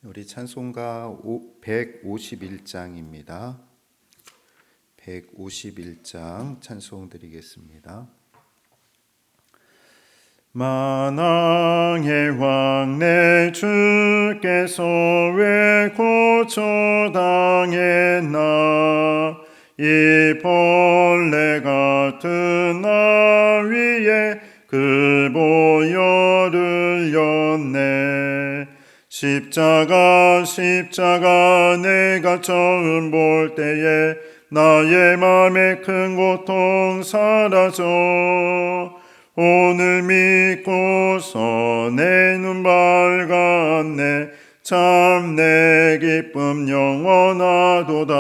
우리 찬송가 151장입니다. 151장 찬송 드리겠습니다. 만왕의 왕 내 주께서 왜 고초당했나, 이 벌레 같은 나 위에 그 보혈을 였네. 십자가 내가 처음 볼 때에 나의 맘에 큰 고통 사라져. 오늘 믿고서 내 눈 밝았네. 참 내 기쁨 영원하도다.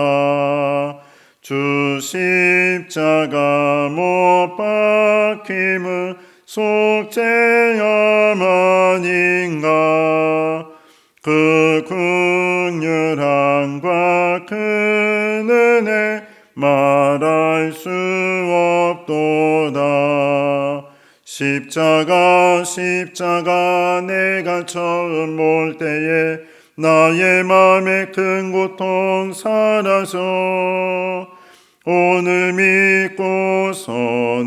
주 십자가 못 박힘은 속죄함 아닌가. 그 긍휼함과 그 은혜 말할 수 없도다. 십자가 내가 처음 볼 때에 나의 맘에 큰 고통 사라져. 오늘 믿고서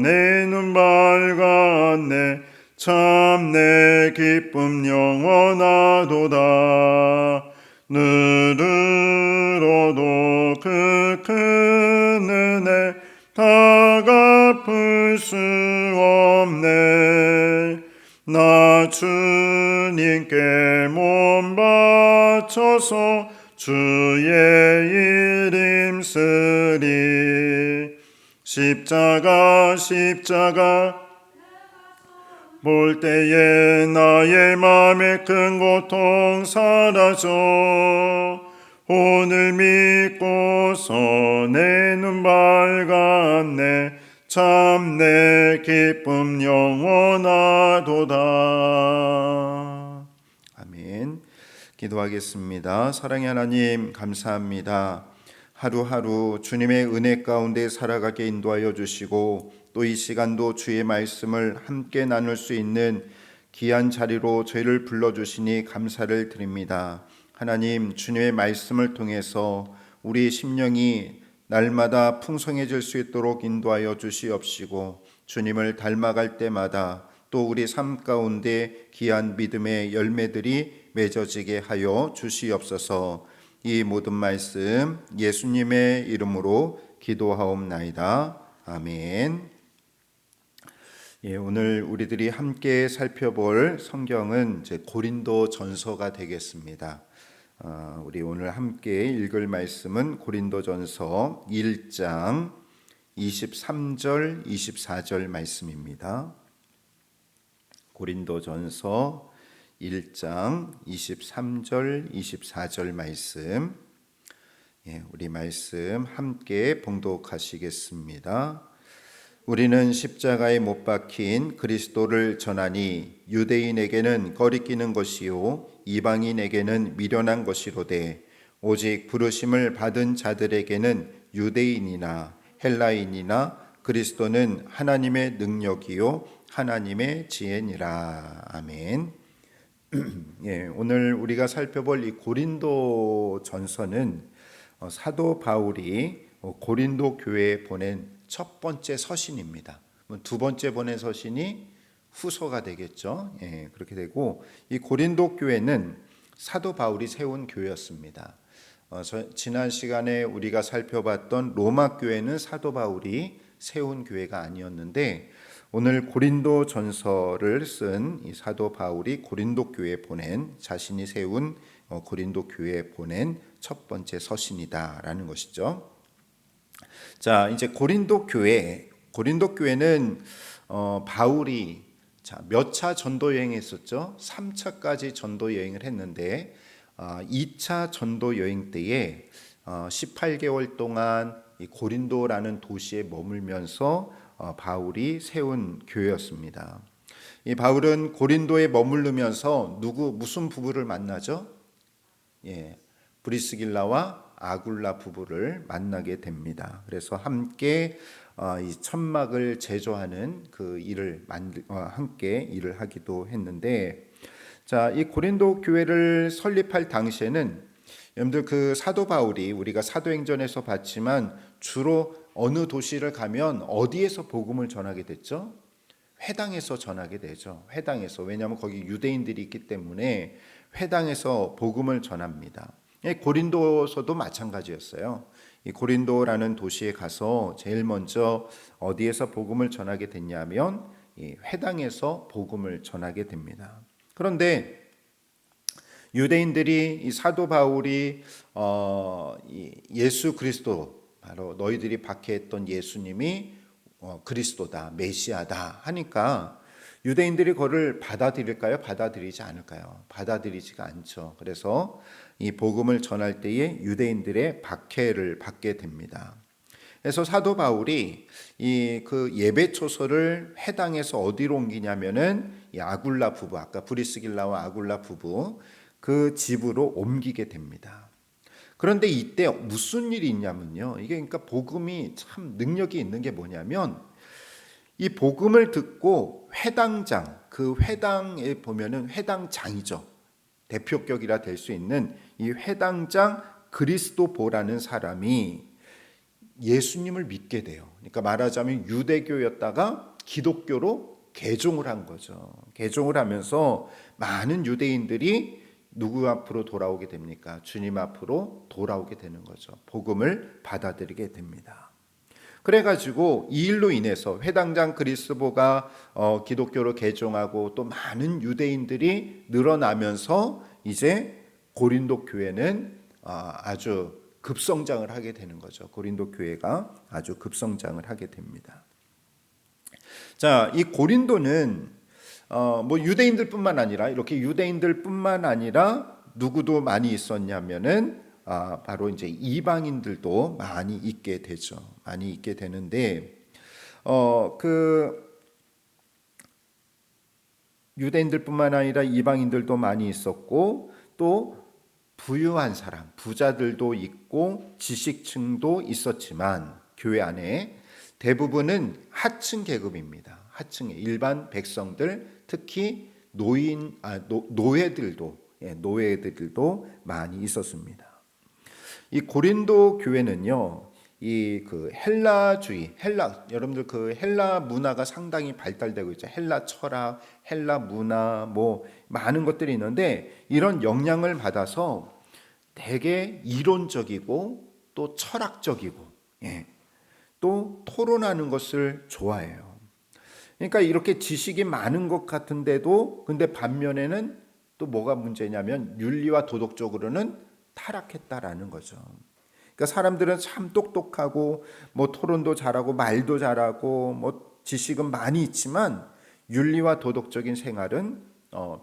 내 눈 밝았네. 참 내 기쁨 영원하도다. 눈으로도 그 큰 은혜 다 갚을 수 없네. 나 주님께 몸 바쳐서 주의 이름 쓰리. 십자가 볼 때에 나의 맘에 큰 고통 사라져. 오늘 믿고서 내 눈 밝았네. 참 내 기쁨 영원하도다. 아멘. 기도하겠습니다. 사랑의 하나님, 감사합니다. 하루하루 주님의 은혜 가운데 살아가게 인도하여 주시고, 또 이 시간도 주의 말씀을 함께 나눌 수 있는 귀한 자리로 저희를 불러주시니 감사를 드립니다. 하나님, 주님의 말씀을 통해서 우리 심령이 날마다 풍성해질 수 있도록 인도하여 주시옵시고, 주님을 닮아갈 때마다 또 우리 삶 가운데 귀한 믿음의 열매들이 맺어지게 하여 주시옵소서. 이 모든 말씀 예수님의 이름으로 기도하옵나이다. 아멘. 오늘 우리들이 함께 살펴볼 성경은 고린도 전서가 되겠습니다. 우리 오늘 함께 읽을 말씀은 고린도 전서 1장 23절 24절 말씀입니다. 고린도 전서 1장 23절 24절 말씀, 우리 말씀 함께 봉독하시겠습니다. 우리는 십자가에 못 박힌 그리스도를 전하니 유대인에게는 거리끼는 것이요 이방인에게는 미련한 것이로되, 오직 부르심을 받은 자들에게는 유대인이나 헬라인이나 그리스도는 하나님의 능력이요 하나님의 지혜니라. 아멘. 오늘 우리가 살펴볼 이 고린도 전서는 사도 바울이 고린도 교회에 보낸 첫 번째 서신입니다. 두 번째 보낸 서신이 후서가 되겠죠. 그렇게 되고, 이 고린도 교회는 사도 바울이 세운 교회였습니다. 지난 시간에 우리가 살펴봤던 로마 교회는 사도 바울이 세운 교회가 아니었는데, 오늘 고린도 전서를 쓴 이 사도 바울이 고린도 교회에 보낸, 자신이 세운 고린도 교회에 보낸 첫 번째 서신이다라는 것이죠. 자, 이제 고린도 교회는 바울이 몇 차 전도 여행했었죠? 3차까지 전도 여행을 했는데, 2차 전도 여행 때에 18개월 동안 이 고린도라는 도시에 머물면서 바울이 세운 교회였습니다. 이 바울은 고린도에 머무르면서 무슨 부부를 만나죠? 브리스길라와 아굴라 부부를 만나게 됩니다. 그래서 함께 이 천막을 제조하는 그 일을 함께 일을 하기도 했는데, 자, 이 고린도 교회를 설립할 당시에는 여러분들 그 사도 바울이 우리가 사도행전에서 봤지만 주로 어느 도시를 가면 어디에서 복음을 전하게 됐죠? 회당에서 전하게 되죠. 회당에서. 왜냐하면 거기 유대인들이 있기 때문에 회당에서 복음을 전합니다. 고린도서도 마찬가지였어요. 이 고린도라는 도시에 가서 제일 먼저 어디에서 복음을 전하게 됐냐면 이 회당에서 복음을 전하게 됩니다. 그런데 유대인들이 이 사도 바울이 예수 그리스도, 바로 너희들이 박해했던 예수님이 그리스도다, 메시아다 하니까 유대인들이 그를 받아들일까요? 받아들이지 않을까요? 받아들이지가 않죠. 그래서 이 복음을 전할 때에 유대인들의 박해를 받게 됩니다. 그래서 사도 바울이 이 그 예배 초소를 회당에서 어디로 옮기냐면은 이 아굴라 부부, 아까 브리스길라와 아굴라 부부 그 집으로 옮기게 됩니다. 그런데 이때 무슨 일이 있냐면요. 이게 그러니까 복음이 참 능력이 있는 게 뭐냐면 이 복음을 듣고 회당장, 그 회당에 보면은 회당장이죠. 대표격이라 될 수 있는 이 회당장 그리스도보라는 사람이 예수님을 믿게 돼요. 그러니까 말하자면 유대교였다가 기독교로 개종을 한 거죠. 개종을 하면서 많은 유대인들이 누구 앞으로 돌아오게 됩니까? 주님 앞으로 돌아오게 되는 거죠. 복음을 받아들이게 됩니다. 그래가지고 이 일로 인해서 회당장 그리스도가 기독교로 개종하고 또 많은 유대인들이 늘어나면서 이제 고린도 교회는 아주 급성장을 하게 되는 거죠. 고린도 교회가 아주 급성장을 하게 됩니다. 자, 이 고린도는 뭐 유대인들뿐만 아니라 이렇게 유대인들뿐만 아니라 누구도 많이 있었냐면은 바로 이제 이방인들도 많이 있게 되죠. 많이 있게 되는데 그 유대인들뿐만 아니라 이방인들도 많이 있었고 또 부유한 사람, 부자들도 있고 지식층도 있었지만 교회 안에 대부분은 하층 계급입니다. 하층의 일반 백성들, 특히 노예들도 많이 있었습니다. 이 고린도 교회는요, 이 그 헬라주의, 여러분들 그 헬라 문화가 상당히 발달되고 있죠. 헬라 철학, 헬라 문화, 뭐 많은 것들이 있는데 이런 영향을 받아서 되게 이론적이고 또 철학적이고, 또 토론하는 것을 좋아해요. 그러니까 이렇게 지식이 많은 것 같은데도 근데 반면에는 또 뭐가 문제냐면 윤리와 도덕적으로는 타락했다라는 거죠. 그러니까 사람들은 참 똑똑하고 뭐 토론도 잘하고 말도 잘하고 뭐 지식은 많이 있지만 윤리와 도덕적인 생활은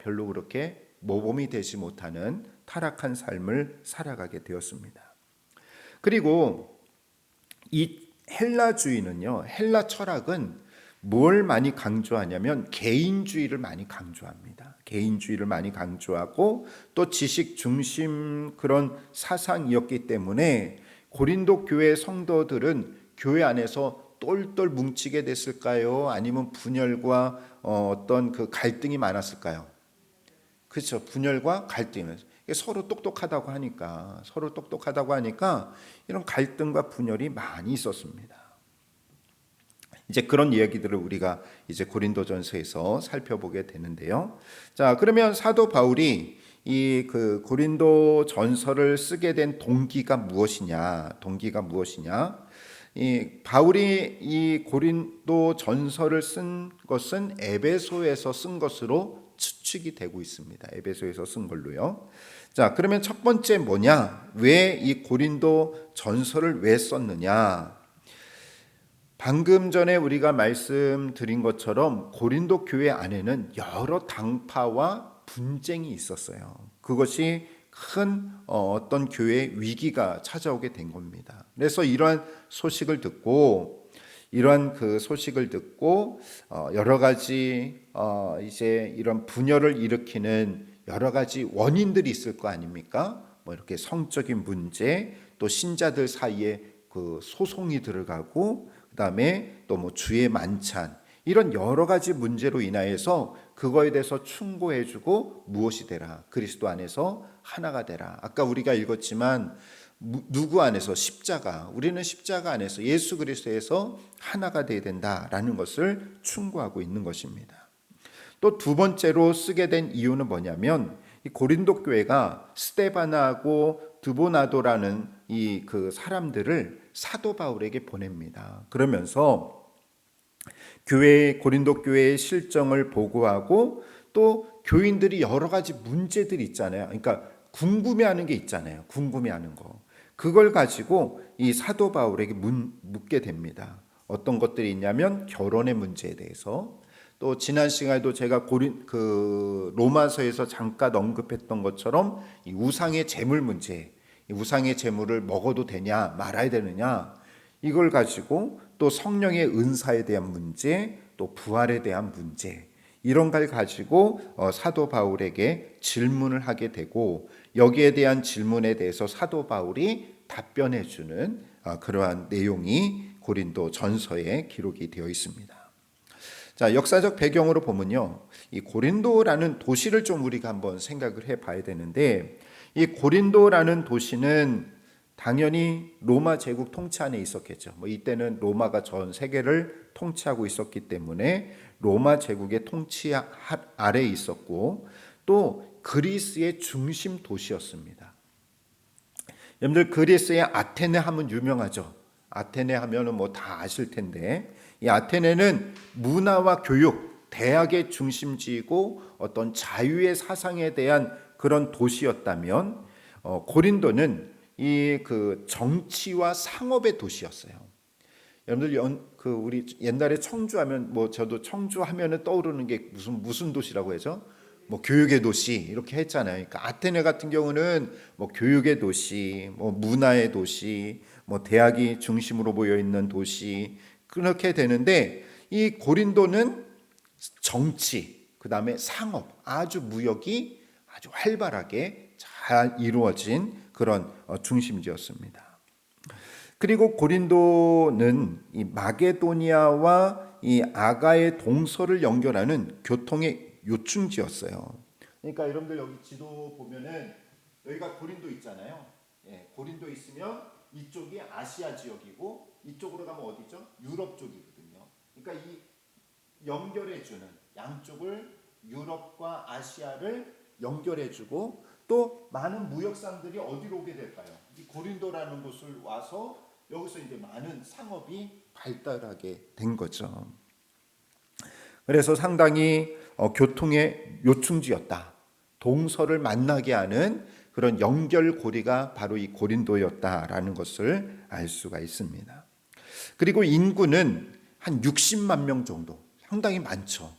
별로 그렇게 모범이 되지 못하는 타락한 삶을 살아가게 되었습니다. 그리고 이 헬라주의는요, 헬라 철학은 뭘 많이 강조하냐면 개인주의를 많이 강조합니다. 개인주의를 많이 강조하고 또 지식 중심 그런 사상이었기 때문에 고린도 교회 성도들은 교회 안에서 똘똘 뭉치게 됐을까요? 아니면 분열과 어떤 그 갈등이 많았을까요? 그렇죠. 분열과 갈등. 서로 똑똑하다고 하니까 이런 갈등과 분열이 많이 있었습니다. 이제 그런 이야기들을 우리가 이제 고린도전서에서 살펴보게 되는데요. 자, 그러면 사도 바울이 이 그 고린도전서를 쓰게 된 동기가 무엇이냐? 이 바울이 이 고린도전서를 쓴 것은 에베소에서 쓴 것으로 추측이 되고 있습니다. 에베소에서 쓴 걸로요. 자, 그러면 첫 번째 뭐냐? 왜 이 고린도전서를 왜 썼느냐? 방금 전에 우리가 말씀드린 것처럼 고린도 교회 안에는 여러 당파와 분쟁이 있었어요. 그것이 큰 어떤 교회 위기가 찾아오게 된 겁니다. 그래서 이러한 소식을 듣고 여러 가지 이제 이런 분열을 일으키는 여러 가지 원인들이 있을 거 아닙니까? 뭐 이렇게 성적인 문제, 또 신자들 사이에 그 소송이 들어가고 그다음에 또 뭐 주의 만찬 이런 여러 가지 문제로 인하여서 그거에 대해서 충고해주고 무엇이 되라, 그리스도 안에서 하나가 되라. 아까 우리가 읽었지만 누구 안에서? 십자가. 우리는 십자가 안에서 예수 그리스도에서 하나가 되어야 된다라는 것을 충고하고 있는 것입니다. 또 두 번째로 쓰게 된 이유는 뭐냐면 이 고린도 교회가 스데바나하고 드보나도라는 이 그 사람들을 사도 바울에게 보냅니다. 그러면서 고린도 교회의 실정을 보고하고 또 교인들이 여러 가지 문제들이 있잖아요. 그러니까 궁금해하는 게 있잖아요. 궁금해하는 거. 그걸 가지고 이 사도 바울에게 묻게 됩니다. 어떤 것들이 있냐면 결혼의 문제에 대해서, 또 지난 시간에도 제가 로마서에서 잠깐 언급했던 것처럼 이 우상의 제물 문제, 이 우상의 제물을 먹어도 되냐 말아야 되느냐, 이걸 가지고 또 성령의 은사에 대한 문제, 또 부활에 대한 문제, 이런 걸 가지고 사도 바울에게 질문을 하게 되고, 여기에 대한 질문에 대해서 사도 바울이 답변해 주는 그러한 내용이 고린도 전서에 기록이 되어 있습니다. 자, 역사적 배경으로 보면요, 이 고린도라는 도시를 좀 우리가 한번 생각을 해 봐야 되는데, 이 고린도라는 도시는 당연히 로마 제국 통치 안에 있었겠죠. 이때는 로마가 전 세계를 통치하고 있었기 때문에 로마 제국의 통치 아래에 있었고, 또 그리스의 중심 도시였습니다. 여러분들 그리스의 아테네 하면 유명하죠. 아테네 하면은 다 아실 텐데, 이 아테네는 문화와 교육, 대학의 중심지이고 어떤 자유의 사상에 대한 그런 도시였다면, 고린도는 이 그 정치와 상업의 도시였어요. 여러분들 우리 옛날에 청주하면 저도 청주하면은 떠오르는 게 무슨 도시라고 해죠? 교육의 도시 이렇게 했잖아요. 그러니까 아테네 같은 경우는 교육의 도시, 문화의 도시, 대학이 중심으로 모여 있는 도시, 그렇게 되는데, 이 고린도는 정치, 그다음에 상업, 아주 무역이 아주 활발하게 잘 이루어진 그런 중심지였습니다. 그리고 고린도는 이 마게도니아와 이 아가의 동서를 연결하는 교통의 요충지였어요. 그러니까 여러분들 여기 지도 보면은 여기가 고린도 있잖아요. 예, 고린도 있으면 이쪽이 아시아 지역이고 이쪽으로 가면 어디죠? 유럽 쪽이거든요. 그러니까 이 연결해주는, 양쪽을 유럽과 아시아를 연결해주고, 또 많은 무역상들이 어디로 오게 될까요? 이 고린도라는 곳을 와서 여기서 이제 많은 상업이 발달하게 된 거죠. 그래서 상당히 교통의 요충지였다. 동서를 만나게 하는 그런 연결고리가 바로 이 고린도였다라는 것을 알 수가 있습니다. 그리고 인구는 한 60만 명 정도, 상당히 많죠.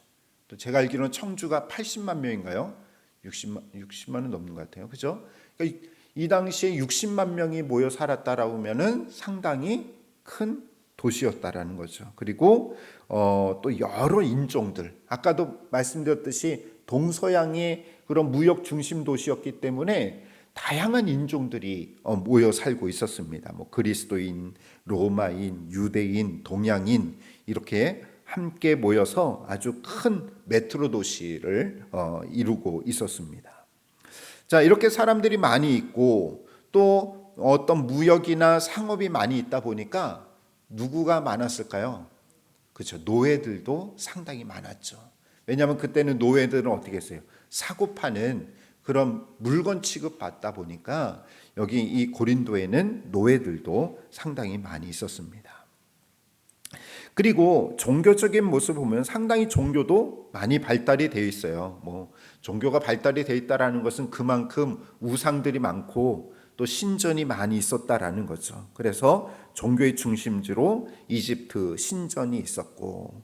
또 제가 알기로는 청주가 80만 명인가요? 60만은 넘는 것 같아요. 그죠? 그러니까 이 당시에 60만 명이 모여 살았다라고 하면은 상당히 큰 도시였다라는 거죠. 그리고 또 여러 인종들, 아까도 말씀드렸듯이 동서양의 그런 무역 중심 도시였기 때문에 다양한 인종들이 모여 살고 있었습니다. 그리스도인, 로마인, 유대인, 동양인, 이렇게 함께 모여서 아주 큰 메트로 도시를 이루고 있었습니다. 자, 이렇게 사람들이 많이 있고 또 어떤 무역이나 상업이 많이 있다 보니까 누구가 많았을까요? 그렇죠. 노예들도 상당히 많았죠. 왜냐하면 그때는 노예들은 어떻게 했어요? 사고 파는 그런 물건 취급받다 보니까 여기 이 고린도에는 노예들도 상당히 많이 있었습니다. 그리고 종교적인 모습을 보면 상당히 종교도 많이 발달이 되어 있어요. 종교가 발달이 되어 있다라는 것은 그만큼 우상들이 많고 또 신전이 많이 있었다라는 거죠. 그래서 종교의 중심지로 이집트 신전이 있었고,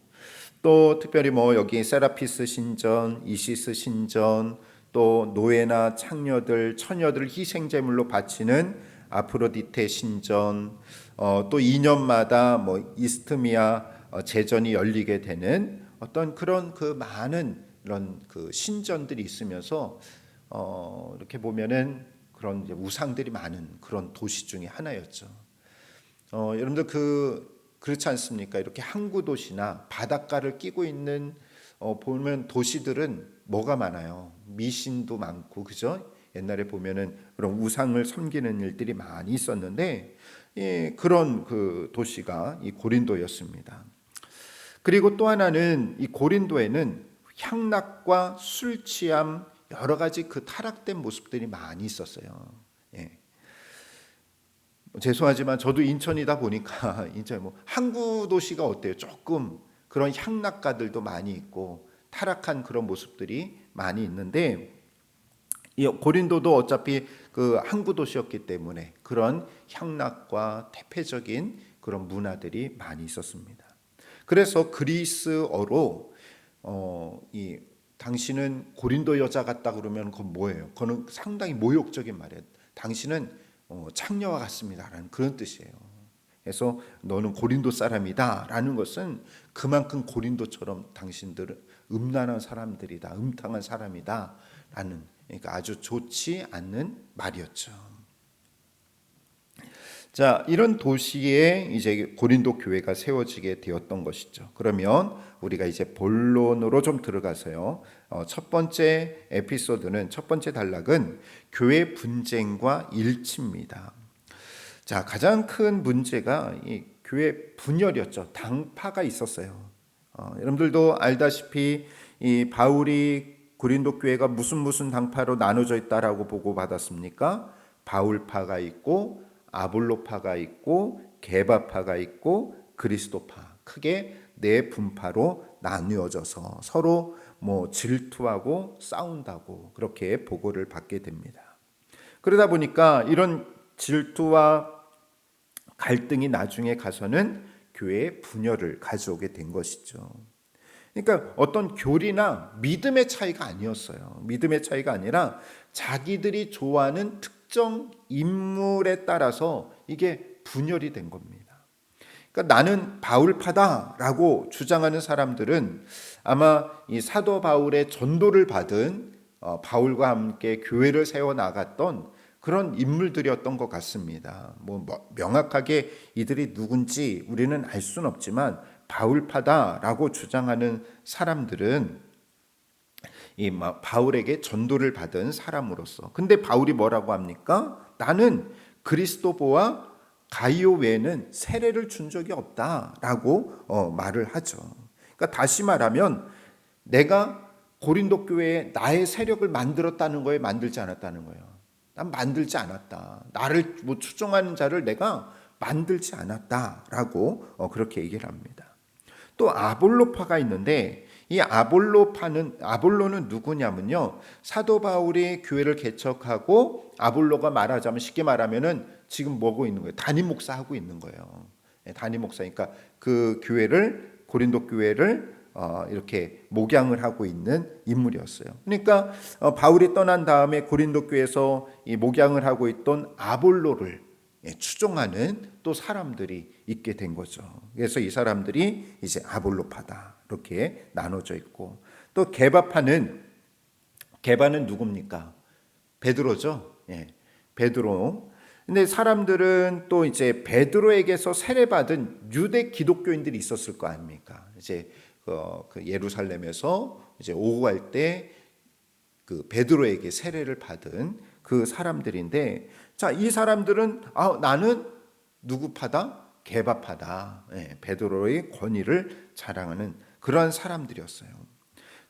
또 특별히 여기 세라피스 신전, 이시스 신전, 또 노예나 창녀들, 처녀들을 희생제물로 바치는 아프로디테 신전, 또 2년마다 이스트미아 제전이 열리게 되는 어떤 그런 그 많은 이런 그 신전들이 있으면서 이렇게 보면은 그런 이제 우상들이 많은 그런 도시 중에 하나였죠. 여러분들 그렇지 않습니까? 이렇게 항구 도시나 바닷가를 끼고 있는 보면 도시들은 뭐가 많아요? 미신도 많고, 그죠? 옛날에 보면은 그런 우상을 섬기는 일들이 많이 있었는데, 그런 그 도시가 이 고린도였습니다. 그리고 또 하나는 이 고린도에는 향락과 술 취함, 여러 가지 그 타락된 모습들이 많이 있었어요. 예. 죄송하지만 저도 인천이다 보니까 인천 뭐 항구 도시가 어때요? 조금 그런 향락가들도 많이 있고 타락한 그런 모습들이 많이 있는데, 이 고린도도 어차피 그 항구 도시였기 때문에 그런 향락과 태폐적인 그런 문화들이 많이 있었습니다. 그래서 그리스어로 이 당신은 고린도 여자 같다 그러면 그건 뭐예요? 그건 상당히 모욕적인 말이에요. 당신은 창녀와 같습니다라는 그런 뜻이에요. 그래서 너는 고린도 사람이다라는 것은 그만큼 고린도처럼 당신들은 음란한 사람들이다, 음탕한 사람이다라는, 그러니까 아주 좋지 않는 말이었죠. 자, 이런 도시에 이제 고린도 교회가 세워지게 되었던 것이죠. 그러면 우리가 이제 본론으로 좀 들어가서요. 첫 번째 에피소드는, 첫 번째 단락은 교회 분쟁과 일치입니다. 자, 가장 큰 문제가 이 교회 분열이었죠. 당파가 있었어요. 여러분들도 알다시피 이 바울이 고린도 교회가 무슨 당파로 나눠져 있다라고 보고 받았습니까? 바울파가 있고 아볼로파가 있고 게바파가 있고 그리스도파, 크게 네 분파로 나뉘어져서 서로 뭐 질투하고 싸운다고 그렇게 보고를 받게 됩니다. 그러다 보니까 이런 질투와 갈등이 나중에 가서는 교회의 분열을 가져오게 된 것이죠. 그러니까 어떤 교리나 믿음의 차이가 아니었어요. 믿음의 차이가 아니라 자기들이 좋아하는 특정 인물에 따라서 이게 분열이 된 겁니다. 그러니까 나는 바울파다라고 주장하는 사람들은 아마 이 사도 바울의 전도를 받은 바울과 함께 교회를 세워 나갔던 그런 인물들이었던 것 같습니다. 뭐 명확하게 이들이 누군지 우리는 알 수는 없지만 바울파다라고 주장하는 사람들은 이 바울에게 전도를 받은 사람으로서, 근데 바울이 뭐라고 합니까? 나는 그리스도보와 가이오 외에는 세례를 준 적이 없다라고 말을 하죠. 그러니까 다시 말하면 내가 고린도 교회에 나의 세력을 만들었다는 거에 만들지 않았다는 거예요. 난 만들지 않았다. 나를 뭐 추종하는 자를 내가 만들지 않았다라고 그렇게 얘기를 합니다. 또 아볼로파가 있는데, 이 아볼로는 누구냐면요, 사도 바울이 교회를 개척하고 아볼로가 말하자면 쉽게 말하면은 지금 뭐고 있는 거예요? 담임 목사 하고 있는 거예요. 담임 목사니까 그 교회를, 고린도 교회를 이렇게 목양을 하고 있는 인물이었어요. 그러니까 바울이 떠난 다음에 고린도 교회에서 이 목양을 하고 있던 아볼로를 추종하는 또 사람들이 있게 된 거죠. 그래서 이 사람들이 이제 아볼로파다 이렇게 나눠져 있고, 또 게바는 누굽니까? 베드로죠. 예, 베드로. 근데 사람들은 또 이제 베드로에게서 세례받은 유대 기독교인들이 있었을 거 아닙니까? 이제 그 예루살렘에서 이제 오후할 때 그 베드로에게 세례를 받은 그 사람들인데, 자, 이 사람들은 나는 누구 파다? 게바파다. 예, 베드로의 권위를 자랑하는 그러한 사람들이었어요.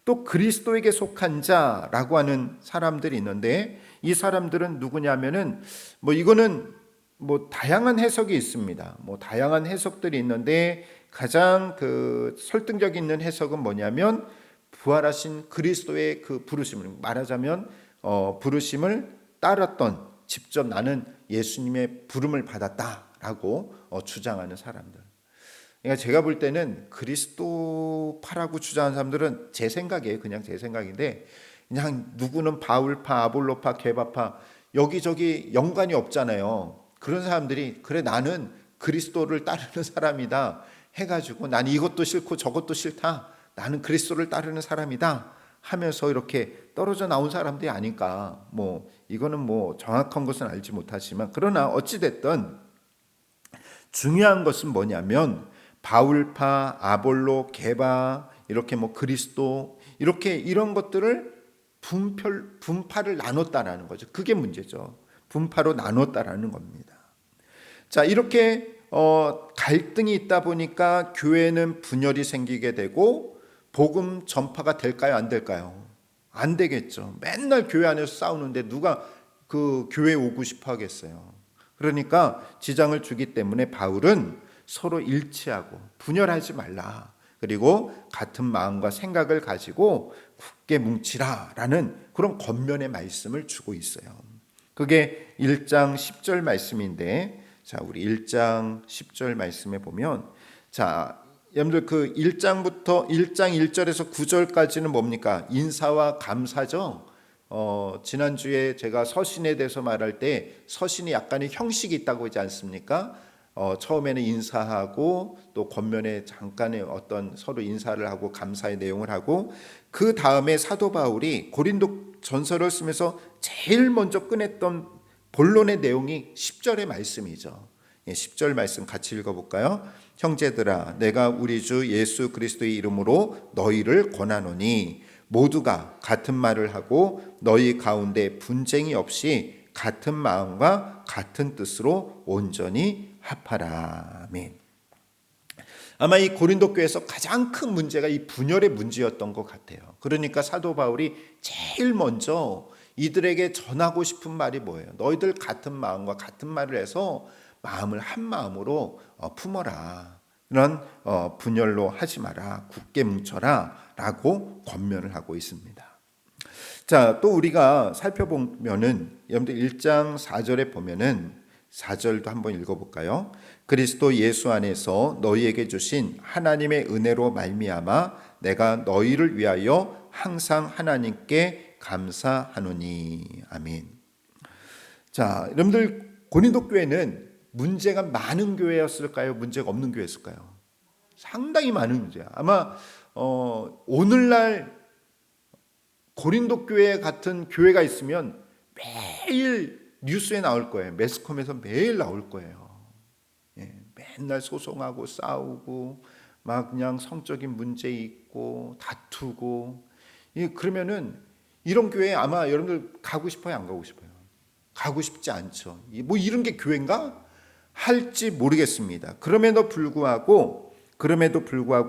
또 그리스도에게 속한 자라고 하는 사람들이 있는데, 이 사람들은 누구냐면은 뭐 이거는 뭐 다양한 해석이 있습니다. 뭐 다양한 해석들이 있는데 가장 그 설득력 있는 해석은 뭐냐면, 부활하신 그리스도의 그 부르심을 말하자면 부르심을 따랐던, 직접 나는 예수님의 부름을 받았다라고 주장하는 사람들. 그러니까 제가 볼 때는 그리스도파라고 주장하는 사람들은 제 생각이에요. 그냥 제 생각인데, 그냥 누구는 바울파, 아볼로파, 게바파 여기저기 연관이 없잖아요. 그런 사람들이 그래 나는 그리스도를 따르는 사람이다 해가지고 난 이것도 싫고 저것도 싫다, 나는 그리스도를 따르는 사람이다 하면서 이렇게 떨어져 나온 사람들이 아닐까. 뭐 이거는 뭐 정확한 것은 알지 못하지만, 그러나 어찌 됐든 중요한 것은 뭐냐면 바울파, 아볼로, 게바, 이렇게 뭐 그리스도, 이렇게 이런 것들을 분파를 나눴다라는 거죠. 그게 문제죠. 분파로 나눴다라는 겁니다. 자, 이렇게 갈등이 있다 보니까 교회는 분열이 생기게 되고 복음 전파가 될까요? 안 될까요? 안 되겠죠. 맨날 교회 안에서 싸우는데 누가 그 교회에 오고 싶어 하겠어요. 그러니까 지장을 주기 때문에 바울은 서로 일치하고 분열하지 말라. 그리고 같은 마음과 생각을 가지고 굳게 뭉치라라는 그런 권면의 말씀을 주고 있어요. 그게 1장 10절 말씀인데, 자, 우리 1장 10절 말씀에 보면, 자, 여러분들 그 1장부터 1장 1절에서 9절까지는 뭡니까? 인사와 감사죠. 지난주에 제가 서신에 대해서 말할 때 서신이 약간의 형식이 있다고 하지 않습니까? 처음에는 인사하고 또 권면에 잠깐의 어떤 서로 인사를 하고 감사의 내용을 하고, 그 다음에 사도 바울이 고린도 전서를 쓰면서 제일 먼저 꺼냈던 본론의 내용이 10절의 말씀이죠. 10절 말씀 같이 읽어볼까요? 형제들아, 내가 우리 주 예수 그리스도의 이름으로 너희를 권하노니 모두가 같은 말을 하고 너희 가운데 분쟁이 없이 같은 마음과 같은 뜻으로 온전히 합하라. 아멘. 아마 이 고린도 교회에서 가장 큰 문제가 이 분열의 문제였던 것 같아요. 그러니까 사도 바울이 제일 먼저 이들에게 전하고 싶은 말이 뭐예요? 너희들 같은 마음과 같은 말을 해서 마음을 한 마음으로 품어라. 이런 분열로 하지 마라. 굳게 뭉쳐라 라고 권면을 하고 있습니다. 자, 또 우리가 살펴보면은 여러분들 1장 4절에 보면은 4절도 한번 읽어볼까요? 그리스도 예수 안에서 너희에게 주신 하나님의 은혜로 말미암아 내가 너희를 위하여 항상 하나님께 감사하노니. 아멘. 자, 여러분들 고린도 교회는 문제가 많은 교회였을까요? 문제가 없는 교회였을까요? 상당히 많은 문제야. 아마 오늘날 고린도 교회 같은 교회가 있으면 매일 뉴스에 나올 거예요. 매스컴에서 매일 나올 거예요. 예, 맨날 소송하고 싸우고 막 그냥 성적인 문제 있고 다투고. 그러면은 이런 교회에 아마 여러분들 가고 싶어요? 안 가고 싶어요? 가고 싶지 않죠. 뭐 이런 게 교회인가? 할지 모르겠습니다. 그럼에도 불구하고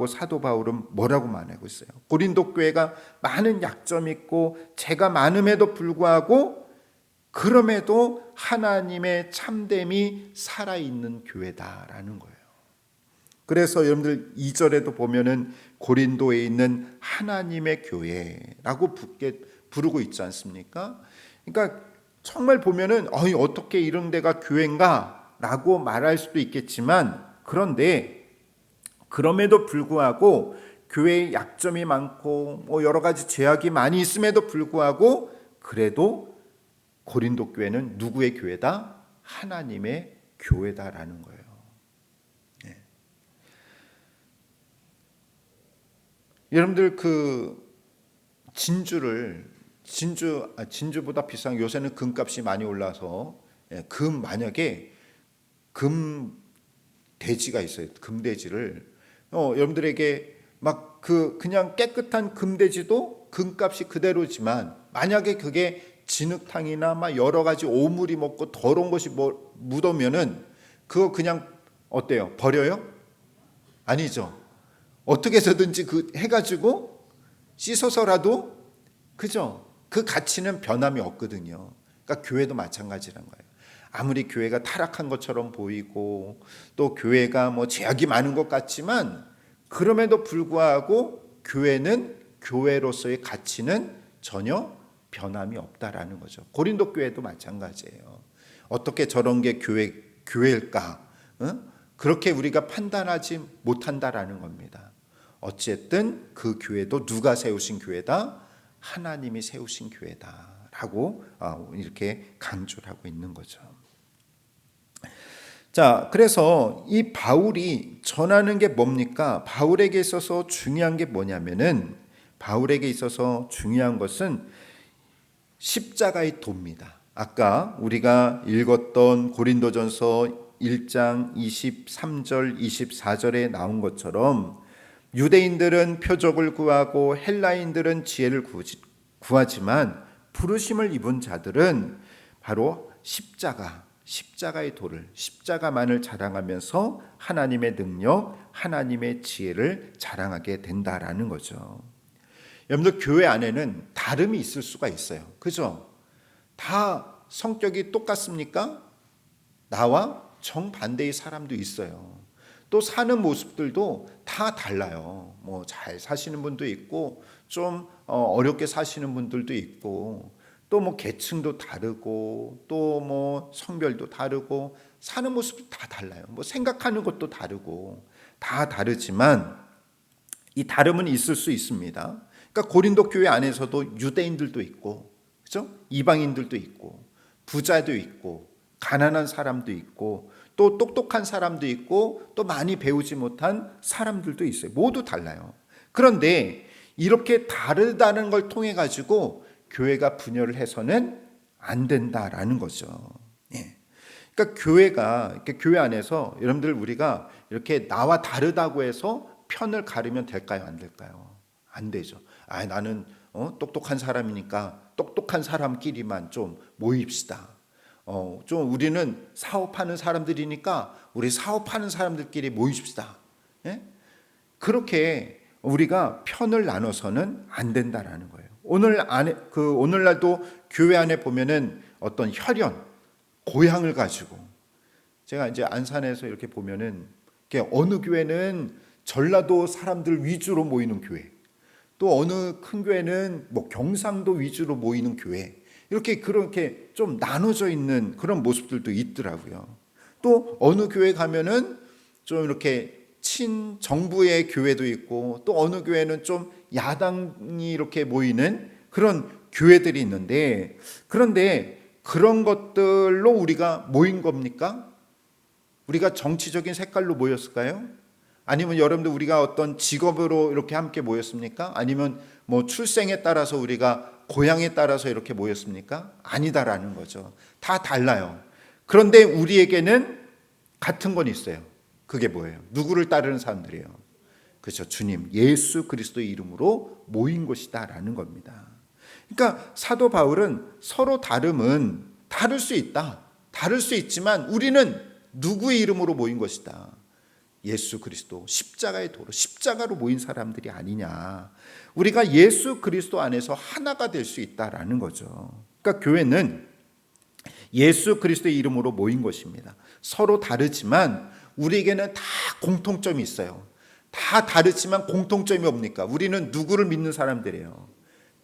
사도 바울은 뭐라고 말하고 있어요? 고린도 교회가 많은 약점이 있고 죄가 많음에도 불구하고 그럼에도 하나님의 참됨이 살아있는 교회다라는 거예요. 그래서 여러분들 2절에도 보면은 고린도에 있는 하나님의 교회라고 부르고 있지 않습니까? 그러니까 정말 보면은 어떻게 이런 데가 교회인가 라고 말할 수도 있겠지만, 그런데 그럼에도 불구하고 교회에 약점이 많고 여러 가지 죄악이 많이 있음에도 불구하고 그래도 고린도 교회는 누구의 교회다? 하나님의 교회다라는 거예요. 네. 여러분들 그 진주보다 비싼, 요새는 금값이 많이 올라서 만약에 금돼지가 있어요. 금돼지를 여러분들에게 막 그냥 깨끗한 금돼지도 금값이 그대로지만 만약에 그게 진흙탕이나 막 여러 가지 오물이 먹고 더러운 것이 묻으면은 그거 그냥 어때요? 버려요? 아니죠. 어떻게 해서든지 해가지고 씻어서라도, 그죠? 그 가치는 변함이 없거든요. 그러니까 교회도 마찬가지란 거예요. 아무리 교회가 타락한 것처럼 보이고 또 교회가 죄악이 많은 것 같지만 그럼에도 불구하고 교회는 교회로서의 가치는 전혀 변함이 없다라는 거죠. 고린도 교회도 마찬가지예요. 어떻게 저런 게 교회일까? 그렇게 우리가 판단하지 못한다라는 겁니다. 어쨌든 그 교회도 누가 세우신 교회다? 하나님이 세우신 교회다라고 이렇게 강조를 하고 있는 거죠. 자, 그래서 이 바울이 전하는 게 뭡니까? 바울에게 있어서 중요한 게 뭐냐면은, 바울에게 있어서 중요한 것은 십자가의 도입니다. 아까 우리가 읽었던 고린도전서 1장 23절 24절에 나온 것처럼 유대인들은 표적을 구하고 헬라인들은 지혜를 구하지만 부르심을 입은 자들은 바로 십자가의 도를, 십자가만을 자랑하면서 하나님의 능력, 하나님의 지혜를 자랑하게 된다라는 거죠. 여러분들 교회 안에는 다름이 있을 수가 있어요. 그죠? 다 성격이 똑같습니까? 나와 정반대의 사람도 있어요. 또 사는 모습들도 다 달라요. 뭐 잘 사시는 분도 있고 좀 어렵게 사시는 분들도 있고 또 뭐 계층도 다르고 또 뭐 성별도 다르고 사는 모습도 다 달라요. 뭐 생각하는 것도 다르고 다 다르지만 이 다름은 있을 수 있습니다. 그러니까 고린도 교회 안에서도 유대인들도 있고, 그죠? 이방인들도 있고, 부자도 있고, 가난한 사람도 있고, 또 똑똑한 사람도 있고, 또 많이 배우지 못한 사람들도 있어요. 모두 달라요. 그런데 이렇게 다르다는 걸 통해 가지고 교회가 분열을 해서는 안 된다라는 거죠. 예. 그러니까 교회 안에서 여러분들 우리가 이렇게 나와 다르다고 해서 편을 가르면 될까요? 안 될까요? 안 되죠. 나는 똑똑한 사람이니까 똑똑한 사람끼리만 좀 모입시다. 좀 우리는 사업하는 사람들이니까 우리 사업하는 사람들끼리 모입시다. 예? 그렇게 우리가 편을 나눠서는 안 된다라는 거예요. 오늘날도 교회 안에 보면은 어떤 혈연, 고향을 가지고 제가 이제 안산에서 이렇게 보면은 어느 교회는 전라도 사람들 위주로 모이는 교회, 또 어느 큰 교회는 뭐 경상도 위주로 모이는 교회, 이렇게 그렇게 좀 나눠져 있는 그런 모습들도 있더라고요. 또 어느 교회 가면은 좀 이렇게 친정부의 교회도 있고 또 어느 교회는 좀 야당이 이렇게 모이는 그런 교회들이 있는데, 그런데 그런 것들로 우리가 모인 겁니까? 우리가 정치적인 색깔로 모였을까요? 아니면 여러분들 우리가 어떤 직업으로 이렇게 함께 모였습니까? 아니면 뭐 출생에 따라서 우리가 고향에 따라서 이렇게 모였습니까? 아니다라는 거죠. 다 달라요. 그런데 우리에게는 같은 건 있어요. 그게 뭐예요? 누구를 따르는 사람들이에요? 그렇죠. 주님 예수 그리스도의 이름으로 모인 것이다라는 겁니다. 그러니까 사도 바울은 서로 다름은 다를 수 있다. 다를 수 있지만 우리는 누구의 이름으로 모인 것이다. 예수 그리스도 십자가의 도로, 십자가로 모인 사람들이 아니냐. 우리가 예수 그리스도 안에서 하나가 될 수 있다라는 거죠. 그러니까 교회는 예수 그리스도의 이름으로 모인 것입니다. 서로 다르지만 우리에게는 다 공통점이 있어요. 다 다르지만 공통점이 뭡니까? 우리는 누구를 믿는 사람들이에요?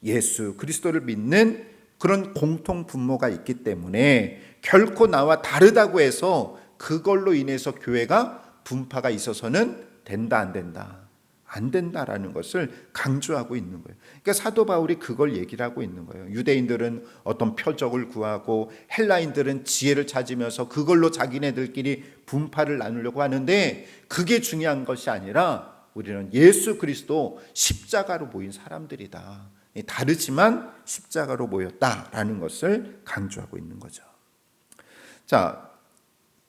예수 그리스도를 믿는 그런 공통 분모가 있기 때문에 결코 나와 다르다고 해서 그걸로 인해서 교회가 분파가 있어서는 된다 안 된다? 안 된다라는 것을 강조하고 있는 거예요. 그러니까 사도 바울이 그걸 얘기를 하고 있는 거예요. 유대인들은 어떤 표적을 구하고 헬라인들은 지혜를 찾으면서 그걸로 자기네들끼리 분파를 나누려고 하는데 그게 중요한 것이 아니라 우리는 예수 그리스도 십자가로 모인 사람들이다. 다르지만 십자가로 모였다라는 것을 강조하고 있는 거죠. 자,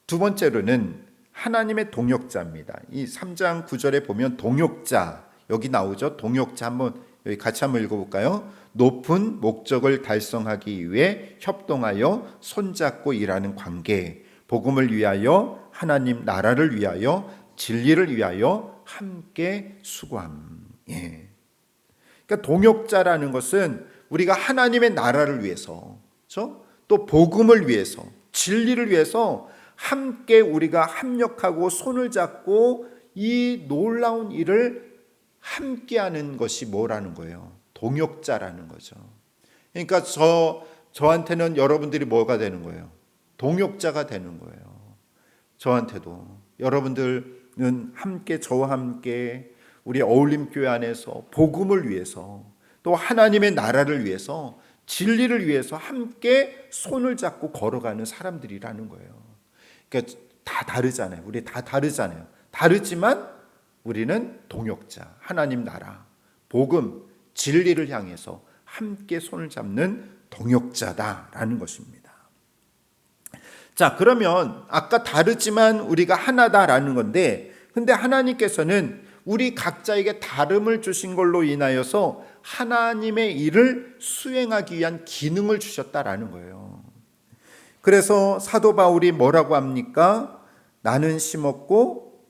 두 번째로는 하나님의 동역자입니다. 이 3장 9절에 보면 동역자 여기 나오죠. 동역자 한번 여기 같이 한번 읽어볼까요? 높은 목적을 달성하기 위해 협동하여 손잡고 일하는 관계, 복음을 위하여 하나님 나라를 위하여 진리를 위하여 함께 수고함. 예. 그러니까 동역자라는 것은 우리가 하나님의 나라를 위해서, 그렇죠? 또 복음을 위해서, 진리를 위해서 함께 우리가 합력하고 손을 잡고 이 놀라운 일을 함께하는 것이 뭐라는 거예요? 동역자라는 거죠. 그러니까 저한테는 여러분들이 뭐가 되는 거예요? 동역자가 되는 거예요. 저한테도 여러분들은 함께 저와 함께 우리 어울림교회 안에서 복음을 위해서 또 하나님의 나라를 위해서 진리를 위해서 함께 손을 잡고 걸어가는 사람들이라는 거예요. 그러니까 다 다르잖아요. 우리 다 다르잖아요. 다르지만 우리는 동역자, 하나님 나라, 복음, 진리를 향해서 함께 손을 잡는 동역자다라는 것입니다. 자, 그러면 아까 다르지만 우리가 하나다라는 건데, 근데 하나님께서는 우리 각자에게 다름을 주신 걸로 인하여서 하나님의 일을 수행하기 위한 기능을 주셨다라는 거예요. 그래서 사도 바울이 뭐라고 합니까? 나는 심었고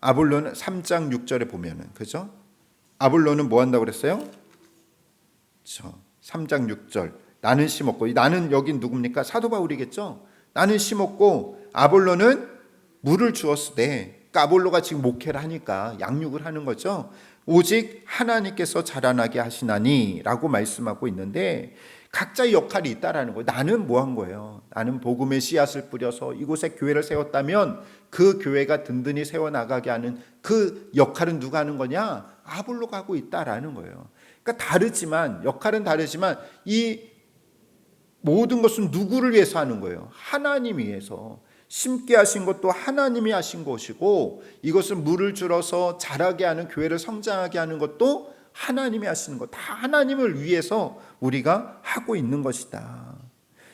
아볼로는 3장 6절에 보면은, 그죠? 아볼로는 뭐 한다고 그랬어요? 3장 6절. 나는 심었고, 나는 여긴 누굽니까? 사도 바울이겠죠? 나는 심었고 아볼로는 물을 주었으되, 그러니까 아볼로가 지금 목회를 하니까 양육을 하는 거죠. 오직 하나님께서 자라나게 하시나니 라고 말씀하고 있는데, 각자의 역할이 있다라는 거예요. 나는 뭐 한 거예요? 나는 복음의 씨앗을 뿌려서 이곳에 교회를 세웠다면 그 교회가 든든히 세워나가게 하는 그 역할은 누가 하는 거냐? 아볼로가 하고 있다라는 거예요. 그러니까 다르지만, 역할은 다르지만 이 모든 것은 누구를 위해서 하는 거예요? 하나님 위해서. 심게 하신 것도 하나님이 하신 것이고, 이것을 물을 줄어서 자라게 하는, 교회를 성장하게 하는 것도 하나님이 하시는 것. 다 하나님을 위해서 우리가 하고 있는 것이다.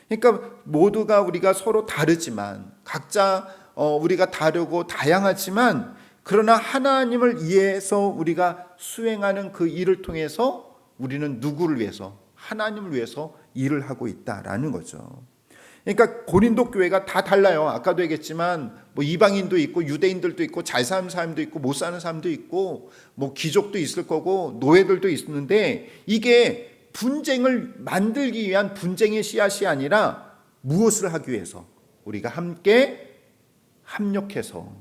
그러니까 모두가 우리가 서로 다르지만, 각자 우리가 다르고 다양하지만, 그러나 하나님을 위해서 우리가 수행하는 그 일을 통해서 우리는 누구를 위해서? 하나님을 위해서 일을 하고 있다라는 거죠. 그러니까 고린도 교회가 다 달라요. 아까도 얘기했지만 뭐 이방인도 있고 유대인들도 있고 잘 사는 사람도 있고 못 사는 사람도 있고 뭐 귀족도 있을 거고 노예들도 있는데, 이게 분쟁을 만들기 위한 분쟁의 씨앗이 아니라 무엇을 하기 위해서? 우리가 함께 합력해서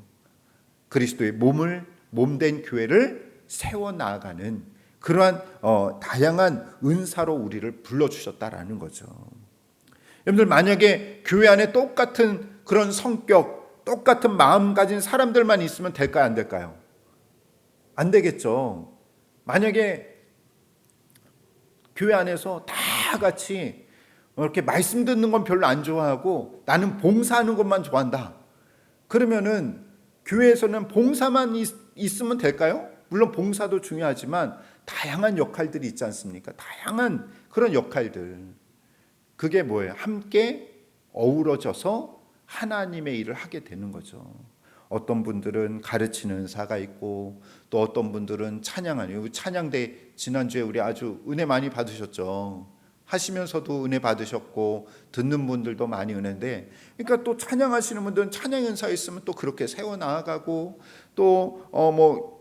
그리스도의 몸된 교회를 세워나가는 그러한 다양한 은사로 우리를 불러주셨다라는 거죠. 여러분들, 만약에 교회 안에 똑같은 그런 성격, 똑같은 마음 가진 사람들만 있으면 될까요? 안 될까요? 안 되겠죠. 만약에 교회 안에서 다 같이 이렇게 말씀 듣는 건 별로 안 좋아하고 나는 봉사하는 것만 좋아한다, 그러면은 교회에서는 봉사만 있으면 될까요? 물론 봉사도 중요하지만 다양한 역할들이 있지 않습니까? 다양한 그런 역할들. 그게 뭐예요? 함께 어우러져서 하나님의 일을 하게 되는 거죠. 어떤 분들은 가르치는 은사가 있고, 또 어떤 분들은 찬양하는, 찬양대 지난주에 우리 아주 은혜 많이 받으셨죠. 하시면서도 은혜 받으셨고 듣는 분들도 많이 은혜인데, 그러니까 또 찬양하시는 분들은 찬양 은사 있으면 또 그렇게 세워 나가고, 또 뭐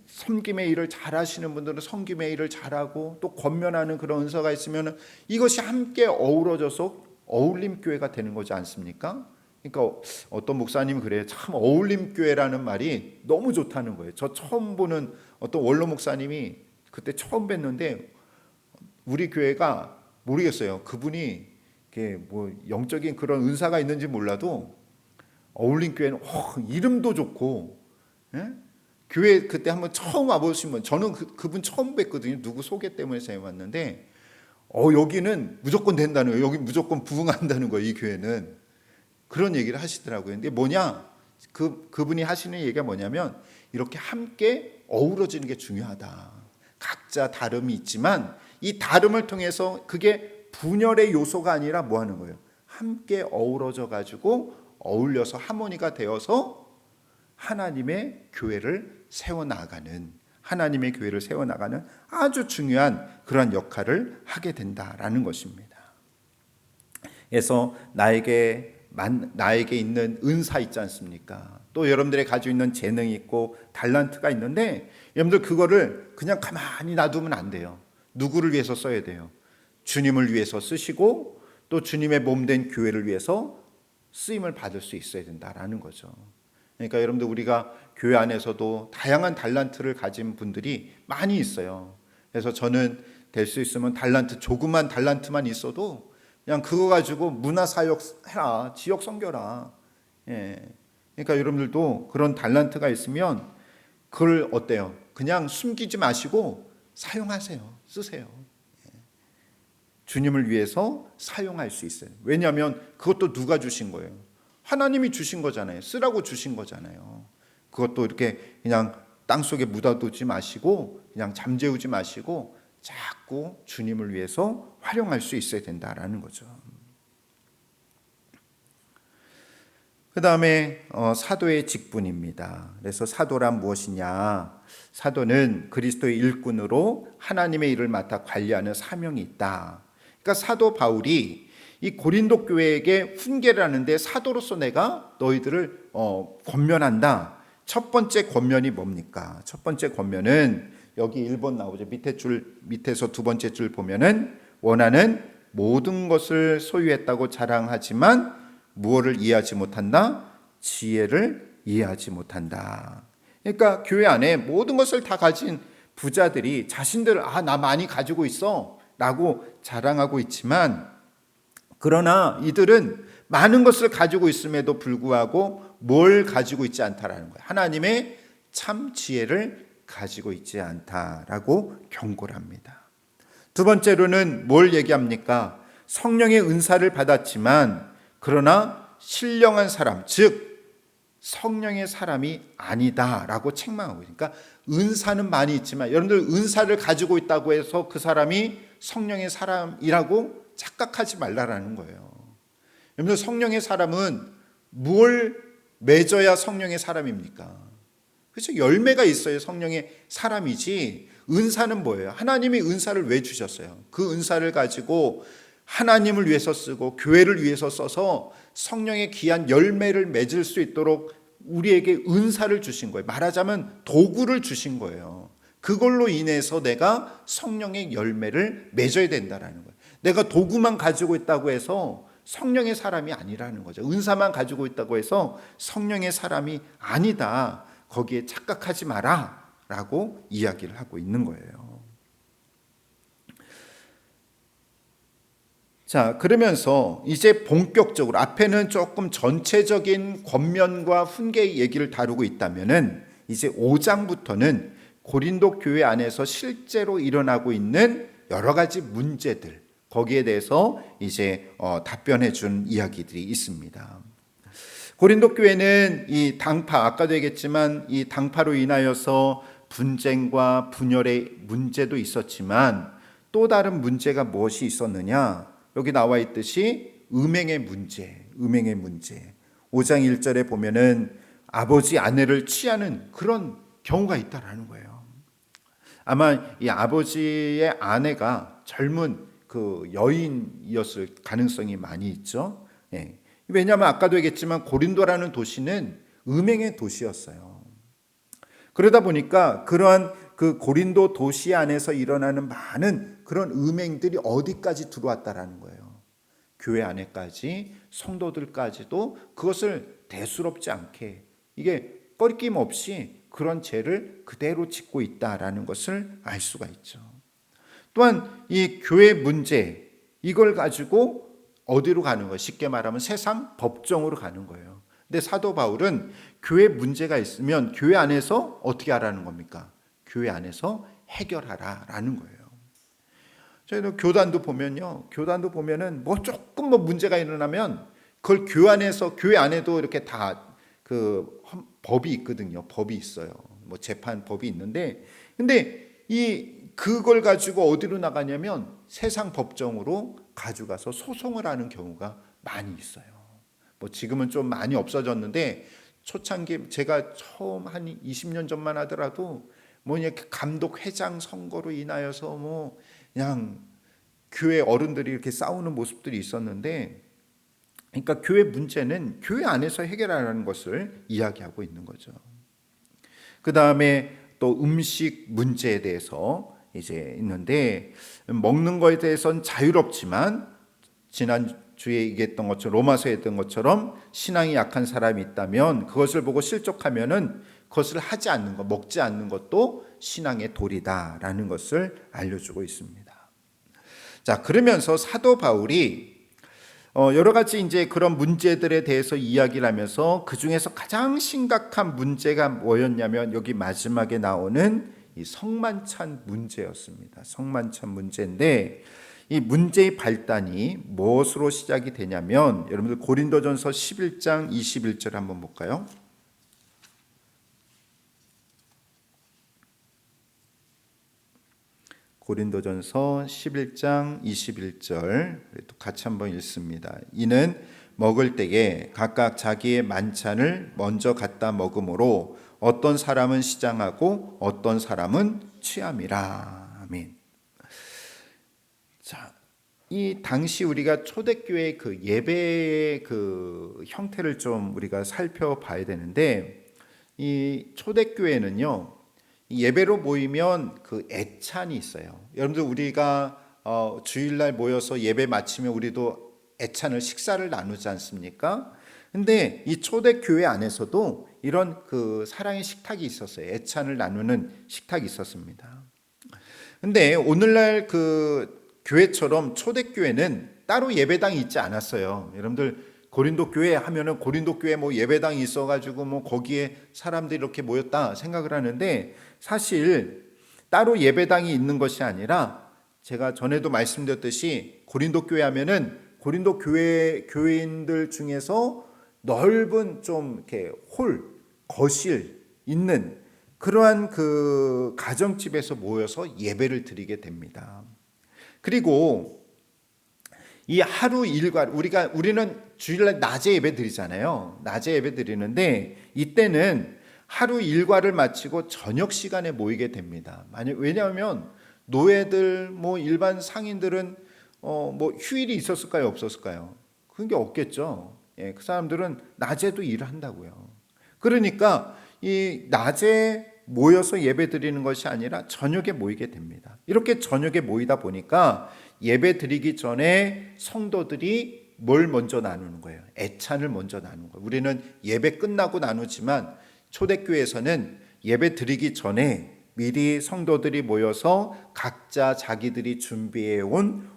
섬김의 일을 잘하시는 분들은 섬김의 일을 잘하고, 또 권면하는 그런 은사가 있으면 이것이 함께 어우러져서 어울림 교회가 되는 거지 않습니까? 그러니까 어떤 목사님이 그래요. 참 어울림 교회라는 말이 너무 좋다는 거예요. 저 처음 보는 어떤 원로 목사님이 그때 처음 뵀는데, 우리 교회가 모르겠어요. 그분이 뭐 영적인 그런 은사가 있는지 몰라도 어울림 교회는 이름도 좋고, 예? 교회 그때 한번 처음 와보신 분, 저는 그분 처음 뵀거든요. 누구 소개 때문에 제가 왔는데, 여기는 무조건 된다는 거예요. 여기 무조건 부흥한다는 거예요. 이 교회는. 그런 얘기를 하시더라고요. 근데 뭐냐? 그분이 하시는 얘기가 뭐냐면, 이렇게 함께 어우러지는 게 중요하다. 각자 다름이 있지만 이 다름을 통해서 그게 분열의 요소가 아니라 뭐 하는 거예요? 함께 어우러져 가지고 어울려서 하모니가 되어서 하나님의 교회를 세워나가는, 하나님의 교회를 세워나가는 아주 중요한 그런 역할을 하게 된다라는 것입니다. 그래서 나에게 있는 은사 있지 않습니까? 또 여러분들이 가지고 있는 재능이 있고 달란트가 있는데, 여러분들 그거를 그냥 가만히 놔두면 안 돼요. 누구를 위해서 써야 돼요? 주님을 위해서 쓰시고, 또 주님의 몸된 교회를 위해서 쓰임을 받을 수 있어야 된다라는 거죠. 그러니까 여러분들, 우리가 교회 안에서도 다양한 달란트를 가진 분들이 많이 있어요. 그래서 저는 될 수 있으면 조그만 달란트만 있어도 그냥 그거 가지고 문화사역 해라, 지역 섬겨라. 그러니까 여러분들도 그런 달란트가 있으면 그걸 어때요? 그냥 숨기지 마시고 사용하세요. 쓰세요. 주님을 위해서 사용할 수 있어요. 왜냐하면 그것도 누가 주신 거예요? 하나님이 주신 거잖아요. 쓰라고 주신 거잖아요. 그것도 이렇게 그냥 땅속에 묻어두지 마시고, 그냥 잠재우지 마시고 자꾸 주님을 위해서 활용할 수 있어야 된다라는 거죠. 그 다음에 사도의 직분입니다. 그래서 사도란 무엇이냐? 사도는 그리스도의 일꾼으로 하나님의 일을 맡아 관리하는 사명이 있다. 그러니까 사도 바울이 이 고린도 교회에게 훈계를 하는데 사도로서 내가 너희들을 권면한다. 첫 번째 권면이 뭡니까? 첫 번째 권면은 여기 1번 나오죠. 밑에서 두 번째 줄 보면은 원하는 모든 것을 소유했다고 자랑하지만 무엇을 이해하지 못한다? 지혜를 이해하지 못한다. 그러니까 교회 안에 모든 것을 다 가진 부자들이 자신들 나 많이 가지고 있어 라고 자랑하고 있지만, 그러나 이들은 많은 것을 가지고 있음에도 불구하고 뭘 가지고 있지 않다라는 거예요. 하나님의 참 지혜를 가지고 있지 않다라고 경고를 합니다. 두 번째로는 뭘 얘기합니까? 성령의 은사를 받았지만 그러나 신령한 사람, 즉 성령의 사람이 아니다라고 책망하고 있으니까, 그러니까 은사는 많이 있지만 여러분들 은사를 가지고 있다고 해서 그 사람이 성령의 사람이라고 착각하지 말라라는 거예요. 여러분들 성령의 사람은 뭘 맺어야 성령의 사람입니까? 그렇죠? 열매가 있어야 성령의 사람이지. 은사는 뭐예요? 하나님이 은사를 왜 주셨어요? 그 은사를 가지고 하나님을 위해서 쓰고 교회를 위해서 써서 성령의 귀한 열매를 맺을 수 있도록 우리에게 은사를 주신 거예요. 말하자면 도구를 주신 거예요. 그걸로 인해서 내가 성령의 열매를 맺어야 된다는 거예요. 내가 도구만 가지고 있다고 해서 성령의 사람이 아니라는 거죠. 은사만 가지고 있다고 해서 성령의 사람이 아니다. 거기에 착각하지 마라 라고 이야기를 하고 있는 거예요. 자, 그러면서 이제 본격적으로, 앞에는 조금 전체적인 권면과 훈계 얘기를 다루고 있다면은 이제 5장부터는 고린도 교회 안에서 실제로 일어나고 있는 여러 가지 문제들, 거기에 대해서 이제 답변해 준 이야기들이 있습니다. 고린도 교회는 이 당파, 아까도 얘기했지만 이 당파로 인하여서 분쟁과 분열의 문제도 있었지만 또 다른 문제가 무엇이 있었느냐? 여기 나와 있듯이 음행의 문제. 5장 1절에 보면은 아버지 아내를 취하는 그런 경우가 있다라는 거예요. 아마 이 아버지의 아내가 젊은 그 여인이었을 가능성이 많이 있죠. 예. 왜냐하면 아까도 얘기했지만 고린도라는 도시는 음행의 도시였어요. 그러다 보니까 그러한 그 고린도 도시 안에서 일어나는 많은 그런 음행들이 어디까지 들어왔다라는 거예요. 교회 안에까지, 성도들까지도 그것을 대수롭지 않게, 이게 꺼리낌 없이 그런 죄를 그대로 짓고 있다라는 것을 알 수가 있죠. 또한 이 교회 문제, 이걸 가지고 어디로 가는 거예요? 쉽게 말하면 세상 법정으로 가는 거예요. 근데 사도 바울은 교회 문제가 있으면 교회 안에서 어떻게 하라는 겁니까? 교회 안에서 해결하라라는 거예요. 저희도 교단도 보면은 뭐 조금 문제가 일어나면 그걸 교회 안에도 이렇게 다 그 법이 있거든요. 법이 있어요. 뭐 재판 법이 있는데, 근데 그걸 가지고 어디로 나가냐면 세상 법정으로 가져가서 소송을 하는 경우가 많이 있어요. 뭐 지금은 좀 많이 없어졌는데 초창기 제가 처음 한 20년 전만 하더라도 뭐 이렇게 감독 회장 선거로 인하여서 뭐 그냥 교회 어른들이 이렇게 싸우는 모습들이 있었는데, 그러니까 교회 문제는 교회 안에서 해결하라는 것을 이야기하고 있는 거죠. 그 다음에 또 음식 문제에 대해서 이제 있는데, 먹는 것에 대해서는 자유롭지만 지난주에 얘기했던 것처럼, 로마서에 했던 것처럼 신앙이 약한 사람이 있다면 그것을 보고 실족하면은 그것을 하지 않는 것, 먹지 않는 것도 신앙의 도리다라는 것을 알려주고 있습니다. 자, 그러면서 사도 바울이 여러 가지 이제 그런 문제들에 대해서 이야기를 하면서 그 중에서 가장 심각한 문제가 뭐였냐면 여기 마지막에 나오는 이 성만찬 문제였습니다. 성만찬 문제인데, 이 문제의 발단이 무엇으로 시작이 되냐면, 여러분들 고린도전서 11장 21절 한번 볼까요? 고린도전서 11장 21절 같이 한번 읽습니다. 이는 먹을 때에 각각 자기의 만찬을 먼저 갖다 먹으므로 어떤 사람은 시장하고 어떤 사람은 취함이라. 아멘. 자, 이 당시 우리가 초대교회 그 예배의 그 형태를 좀 우리가 살펴봐야 되는데, 이 초대교회는요, 이 예배로 모이면 그 애찬이 있어요. 여러분들 우리가 주일날 모여서 예배 마치면 우리도 애찬을 식사를 나누지 않습니까? 근데 이 초대교회 안에서도 이런 그 사랑의 식탁이 있었어요. 애찬을 나누는 식탁이 있었습니다. 근데 오늘날 그 교회처럼 초대교회는 따로 예배당이 있지 않았어요. 여러분들 고린도 교회 하면은 고린도 교회 뭐 예배당이 있어가지고 뭐 거기에 사람들이 이렇게 모였다 생각을 하는데, 사실 따로 예배당이 있는 것이 아니라 제가 전에도 말씀드렸듯이 고린도 교회 하면은 고린도 교회인들 중에서 넓은 좀 이렇게 거실 있는 그러한 그 가정집에서 모여서 예배를 드리게 됩니다. 그리고 이 하루 일과 우리는 주일날 낮에 예배 드리잖아요. 낮에 예배 드리는데 이때는 하루 일과를 마치고 저녁 시간에 모이게 됩니다. 왜냐하면 노예들 뭐 일반 상인들은 뭐 휴일이 있었을까요, 없었을까요? 그런 게 없겠죠. 예, 그 사람들은 낮에도 일을 한다고요. 그러니까 이 낮에 모여서 예배 드리는 것이 아니라 저녁에 모이게 됩니다. 이렇게 저녁에 모이다 보니까 예배 드리기 전에 성도들이 뭘 먼저 나누는 거예요? 애찬을 먼저 나누는 거예요. 우리는 예배 끝나고 나누지만 초대교회에서는 예배 드리기 전에 미리 성도들이 모여서 각자 자기들이 준비해 온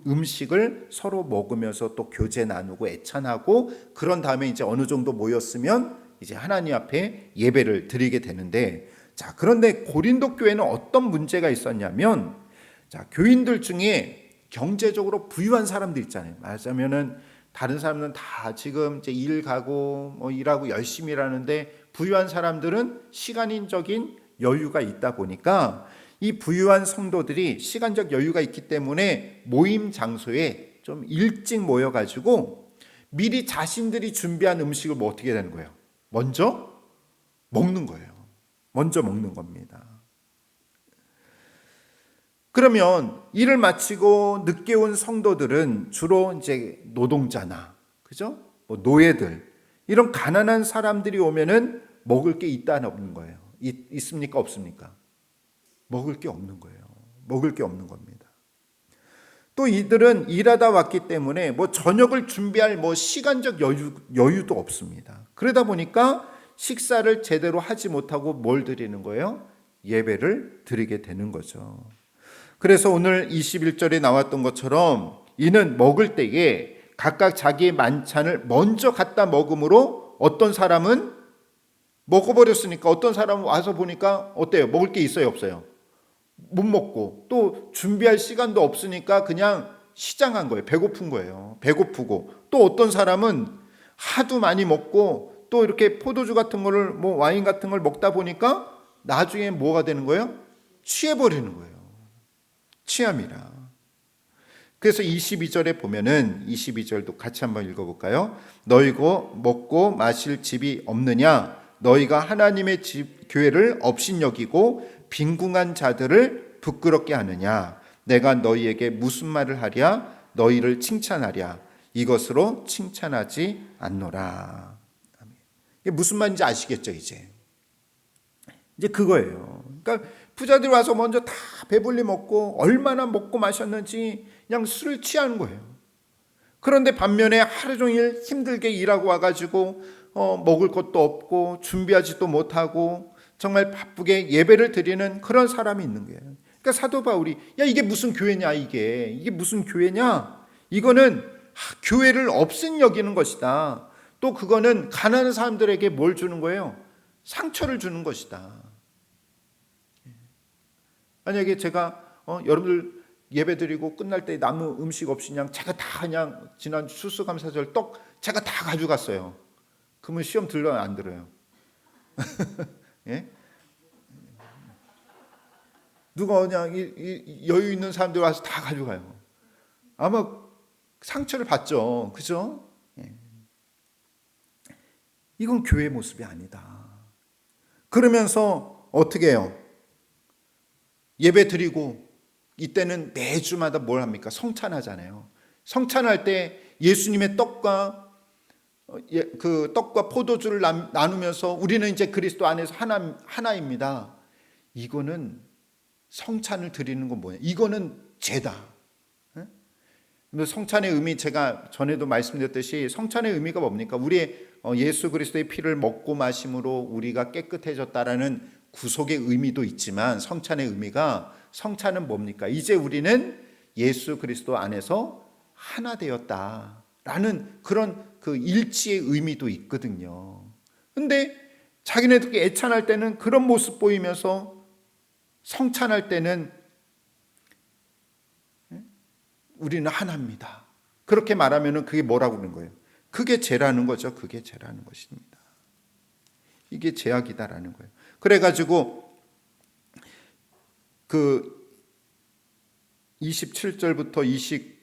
음식을 서로 먹으면서 또 교제 나누고 애찬하고, 그런 다음에 이제 어느 정도 모였으면 이제 하나님 앞에 예배를 드리게 되는데, 자, 그런데 고린도 교회는 어떤 문제가 있었냐면, 자, 교인들 중에 경제적으로 부유한 사람들 있잖아요. 말하자면은 다른 사람들은 다 지금 이제 일 가고 뭐 일하고 열심히 일하는데, 부유한 사람들은 시간적인 여유가 있다 보니까 이 부유한 성도들이 시간적 여유가 있기 때문에 모임 장소에 좀 일찍 모여가지고 미리 자신들이 준비한 음식을 뭐 어떻게 되는 거예요? 먼저 먹는 거예요. 먼저 먹는 겁니다. 그러면 일을 마치고 늦게 온 성도들은 주로 이제 노동자나, 그죠? 뭐 노예들, 이런 가난한 사람들이 오면은 먹을 게 있다 없는 거예요. 있습니까? 없습니까? 먹을 게 없는 거예요. 먹을 게 없는 겁니다. 또 이들은 일하다 왔기 때문에 뭐 저녁을 준비할 뭐 시간적 여유도 없습니다. 그러다 보니까 식사를 제대로 하지 못하고 뭘 드리는 거예요? 예배를 드리게 되는 거죠. 그래서 오늘 21절에 나왔던 것처럼 이는 먹을 때에 각각 자기의 만찬을 먼저 갖다 먹음으로 어떤 사람은 먹어버렸으니까 어떤 사람은 와서 보니까 어때요? 먹을 게 있어요, 없어요? 못 먹고 또 준비할 시간도 없으니까 그냥 시장한 거예요. 배고픈 거예요. 배고프고, 또 어떤 사람은 하도 많이 먹고 또 이렇게 포도주 같은 거를 뭐 와인 같은 걸 먹다 보니까 나중에 뭐가 되는 거예요? 취해버리는 거예요. 취함이라. 그래서 22절에 보면은 22절도 같이 한번 읽어볼까요? 너희고 먹고 마실 집이 없느냐? 너희가 하나님의 집 교회를 업신여기고 빈궁한 자들을 부끄럽게 하느냐? 내가 너희에게 무슨 말을 하랴? 너희를 칭찬하랴? 이것으로 칭찬하지 않노라. 이게 무슨 말인지 아시겠죠? 이제 그거예요. 그러니까 부자들 와서 먼저 다 배불리 먹고 얼마나 먹고 마셨는지 그냥 술을 취하는 거예요. 그런데 반면에 하루 종일 힘들게 일하고 와가지고 먹을 것도 없고 준비하지도 못하고 정말 바쁘게 예배를 드리는 그런 사람이 있는 거예요. 그러니까 사도 바울이 야 이게 무슨 교회냐, 이게 무슨 교회냐, 이거는 교회를 없인 여기는 것이다. 또 그거는 가난한 사람들에게 뭘 주는 거예요? 상처를 주는 것이다. 만약에 제가 여러분들 예배드리고 끝날 때 남은 음식 없이 그냥 제가 다 그냥 지난 추수감사절 떡 제가 다 가져갔어요. 그러면 시험 들러요, 안 들어요? 예? 누가 그냥 여유 있는 사람들 와서 다 가져가요. 아마 상처를 받죠, 그죠? 예. 이건 교회의 모습이 아니다. 그러면서 어떻게 해요? 예배 드리고 이때는 매주마다 뭘 합니까? 성찬하잖아요. 성찬할 때 예수님의 떡과 그 떡과 포도주를 나누면서 우리는 이제 그리스도 안에서 하나입니다. 이거는 성찬을 드리는 건 뭐냐? 이거는 죄다. 성찬의 의미, 제가 전에도 말씀드렸듯이 성찬의 의미가 뭡니까? 우리의 예수 그리스도의 피를 먹고 마심으로 우리가 깨끗해졌다라는 구속의 의미도 있지만, 성찬의 의미가, 성찬은 뭡니까? 이제 우리는 예수 그리스도 안에서 하나 되었다라는 그런 그 일치의 의미도 있거든요. 근데 자기네들끼리 애찬할 때는 그런 모습 보이면서 성찬할 때는 우리는 하나입니다. 그렇게 말하면 그게 뭐라고 그러는 거예요? 그게 죄라는 거죠. 그게 죄라는 것입니다. 이게 죄악이다라는 거예요. 그래가지고 그 27절부터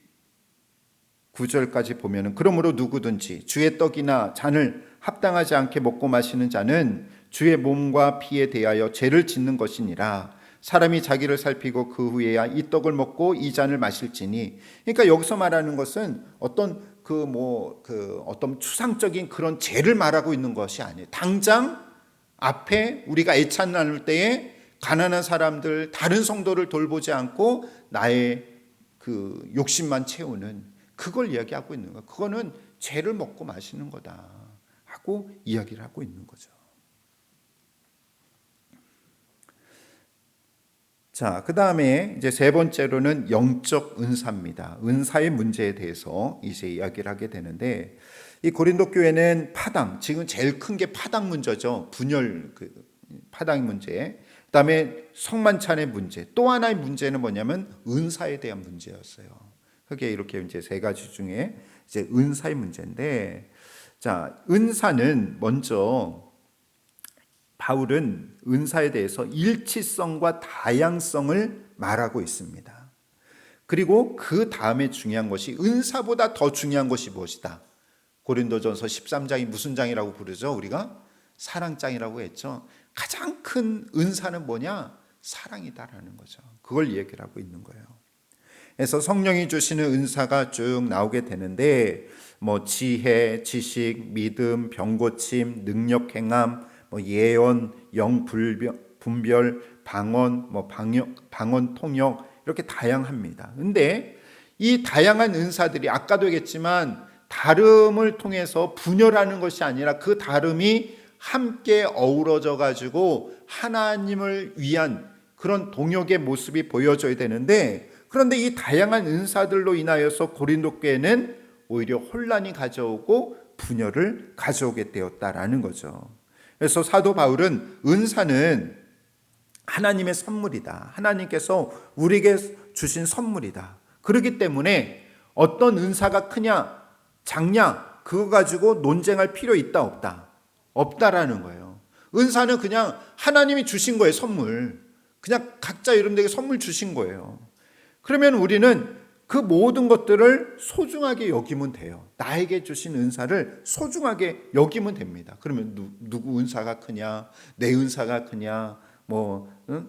29절까지 보면은, 그러므로 누구든지 주의 떡이나 잔을 합당하지 않게 먹고 마시는 자는 주의 몸과 피에 대하여 죄를 짓는 것이니라. 사람이 자기를 살피고 그 후에야 이 떡을 먹고 이 잔을 마실지니. 그러니까 여기서 말하는 것은 어떤 어떤 추상적인 그런 죄를 말하고 있는 것이 아니에요. 당장 앞에 우리가 애찬 나눌 때에 가난한 사람들, 다른 성도를 돌보지 않고 나의 그 욕심만 채우는 그걸 이야기하고 있는 거예요. 그거는 죄를 먹고 마시는 거다 하고 이야기를 하고 있는 거죠. 자, 그 다음에 이제 세 번째로는 영적 은사입니다. 은사의 문제에 대해서 이제 이야기를 하게 되는데, 이 고린도 교회는 파당, 지금 제일 큰 게 파당 문제죠. 분열, 파당 문제. 그 다음에 성만찬의 문제. 또 하나의 문제는 뭐냐면 은사에 대한 문제였어요. 그게 이렇게 이제 세 가지 중에 이제 은사의 문제인데, 자, 은사는 먼저 바울은 은사에 대해서 일치성과 다양성을 말하고 있습니다. 그리고 그 다음에 중요한 것이, 은사보다 더 중요한 것이 무엇이다? 고린도전서 13장이 무슨 장이라고 부르죠? 우리가 사랑장이라고 했죠. 가장 큰 은사는 뭐냐? 사랑이다라는 거죠. 그걸 얘기를 하고 있는 거예요. 그래서 성령이 주시는 은사가 쭉 나오게 되는데, 지혜, 지식, 믿음, 병고침, 능력 행함, 예언, 영 분별, 방언, 방언 통역, 이렇게 다양합니다. 근데 이 다양한 은사들이 아까도 얘기했지만 다름을 통해서 분열하는 것이 아니라 그 다름이 함께 어우러져 가지고 하나님을 위한 그런 동역의 모습이 보여져야 되는데, 그런데 이 다양한 은사들로 인하여서 고린도 교회는 오히려 혼란이 가져오고 분열을 가져오게 되었다라는 거죠. 그래서 사도 바울은 은사는 하나님의 선물이다. 하나님께서 우리에게 주신 선물이다. 그렇기 때문에 어떤 은사가 크냐 작냐 그거 가지고 논쟁할 필요 있다 없다? 없다라는 거예요. 은사는 그냥 하나님이 주신 거예요. 선물. 그냥 각자 여러분들에게 선물 주신 거예요. 그러면 우리는 그 모든 것들을 소중하게 여기면 돼요. 나에게 주신 은사를 소중하게 여기면 됩니다. 그러면 누구 은사가 크냐, 내 은사가 크냐,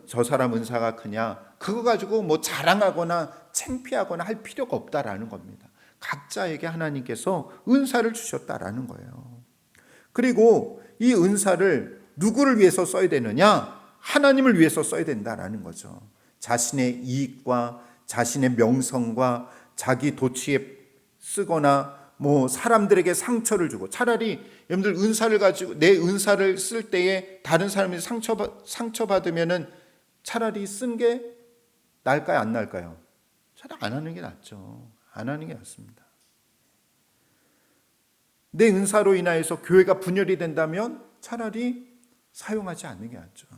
저 사람 은사가 크냐, 그거 가지고 자랑하거나 창피하거나 할 필요가 없다라는 겁니다. 각자에게 하나님께서 은사를 주셨다라는 거예요. 그리고 이 은사를 누구를 위해서 써야 되느냐? 하나님을 위해서 써야 된다라는 거죠. 자신의 이익과 자신의 명성과 자기 도취에 쓰거나 사람들에게 상처를 주고, 차라리 여러분들 은사를 가지고 내 은사를 쓸 때에 다른 사람이 상처받으면은 차라리 쓴 게 나을까요? 안 나을까요? 차라리 안 하는 게 낫죠. 안 하는 게 낫습니다. 내 은사로 인하여서 교회가 분열이 된다면 차라리 사용하지 않는 게 낫죠.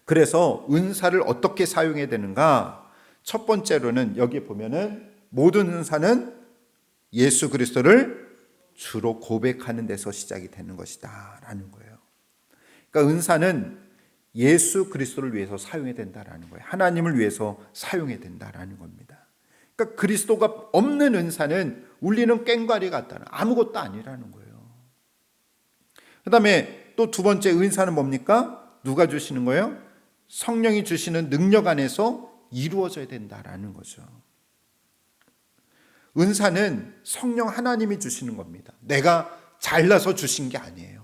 그래서 은사를 어떻게 사용해야 되는가? 첫 번째로는 여기 보면은 모든 은사는 예수 그리스도를 주로 고백하는 데서 시작이 되는 것이다 라는 거예요. 그러니까 은사는 예수 그리스도를 위해서 사용해야 된다라는 거예요. 하나님을 위해서 사용해야 된다라는 겁니다. 그러니까 그리스도가 없는 은사는 울리는 꽹과리 같다는, 아무것도 아니라는 거예요. 그 다음에 또 두 번째 은사는 뭡니까? 누가 주시는 거예요? 성령이 주시는 능력 안에서 이루어져야 된다라는 거죠. 은사는 성령 하나님이 주시는 겁니다. 내가 잘나서 주신 게 아니에요.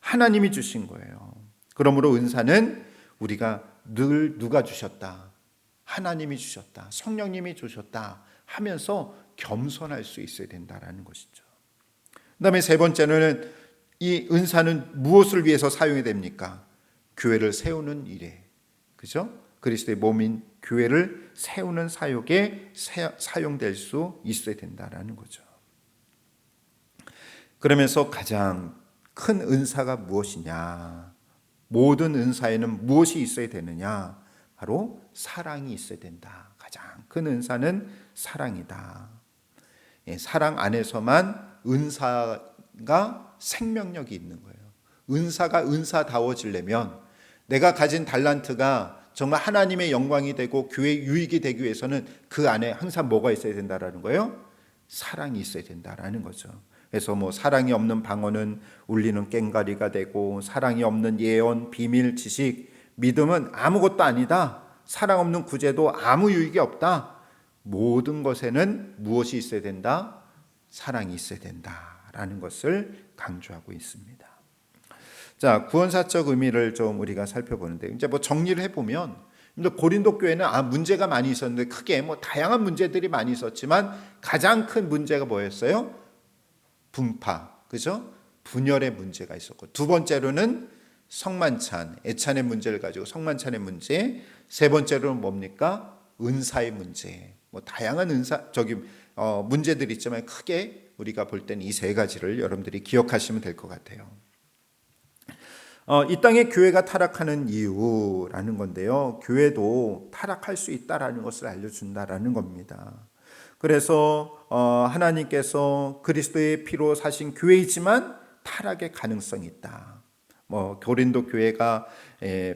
하나님이 주신 거예요. 그러므로 은사는 우리가 늘 누가 주셨다, 하나님이 주셨다, 성령님이 주셨다 하면서 겸손할 수 있어야 된다라는 것이죠. 그 다음에 세 번째는 이 은사는 무엇을 위해서 사용이 됩니까? 교회를 세우는 일에, 그죠? 그리스도의 몸인 교회를 세우는 사역에 사용될 수 있어야 된다라는 거죠. 그러면서 가장 큰 은사가 무엇이냐? 모든 은사에는 무엇이 있어야 되느냐? 바로 사랑이 있어야 된다. 가장 큰 은사는 사랑이다. 사랑 안에서만 은사가 생명력이 있는 거예요. 은사가 은사다워지려면 내가 가진 달란트가 정말 하나님의 영광이 되고 교회의 유익이 되기 위해서는 그 안에 항상 뭐가 있어야 된다라는 거예요? 사랑이 있어야 된다라는 거죠. 그래서 사랑이 없는 방언은 울리는 꽹과리가 되고, 사랑이 없는 예언, 비밀, 지식, 믿음은 아무것도 아니다. 사랑 없는 구제도 아무 유익이 없다. 모든 것에는 무엇이 있어야 된다? 사랑이 있어야 된다라는 것을 강조하고 있습니다. 자, 구원사적 의미를 좀 우리가 살펴보는데, 이제 정리를 해보면, 고린도 교회는 문제가 많이 있었는데, 크게 다양한 문제들이 많이 있었지만 가장 큰 문제가 뭐였어요? 분파, 그죠? 분열의 문제가 있었고, 두 번째로는 성만찬, 애찬의 문제를 가지고 성만찬의 문제, 세 번째로는 뭡니까? 은사의 문제. 다양한 문제들이 있지만 크게 우리가 볼 때는 이 세 가지를 여러분들이 기억하시면 될 것 같아요. 이 땅에 교회가 타락하는 이유라는 건데요, 교회도 타락할 수 있다라는 것을 알려준다라는 겁니다. 그래서 하나님께서 그리스도의 피로 사신 교회이지만 타락의 가능성이 있다. 고린도 교회가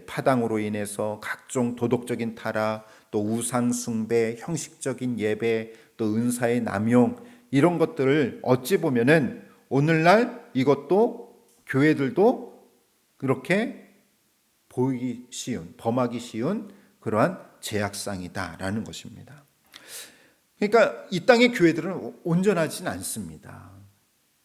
파당으로 인해서 각종 도덕적인 타락, 또 우상 숭배, 형식적인 예배, 또 은사의 남용, 이런 것들을 어찌 보면은 오늘날 이것도 교회들도 그렇게 보이기 쉬운, 범하기 쉬운 그러한 제약상이다라는 것입니다. 그러니까 이 땅의 교회들은 온전하진 않습니다.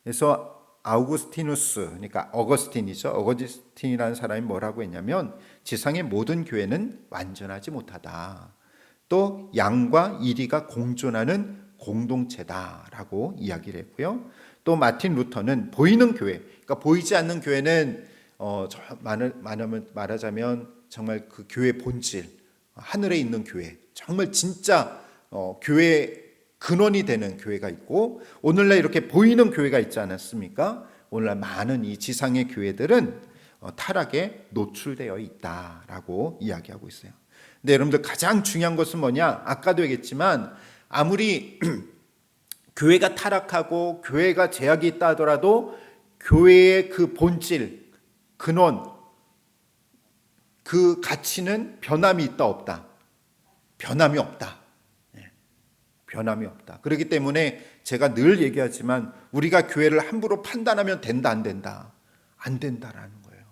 그래서 아우구스티누스, 그러니까 어거스틴이죠. 어거스틴이라는 사람이 뭐라고 했냐면, 지상의 모든 교회는 완전하지 못하다. 또 양과 이리가 공존하는 공동체다라고 이야기를 했고요. 또 마틴 루터는 보이는 교회, 그러니까 보이지 않는 교회는 말하자면 정말 그 교회 본질, 하늘에 있는 교회, 정말 진짜 교회의 근원이 되는 교회가 있고, 오늘날 이렇게 보이는 교회가 있지 않았습니까? 오늘날 많은 이 지상의 교회들은 타락에 노출되어 있다라고 이야기하고 있어요. 근데 여러분들 가장 중요한 것은 뭐냐? 아까도 얘기했지만 아무리 교회가 타락하고 교회가 제약이 있다 하더라도 교회의 그 본질, 근원, 그 가치는 변함이 있다 없다? 변함이 없다. 변함이 없다. 그렇기 때문에 제가 늘 얘기하지만 우리가 교회를 함부로 판단하면 된다 안 된다? 안 된다라는 거예요.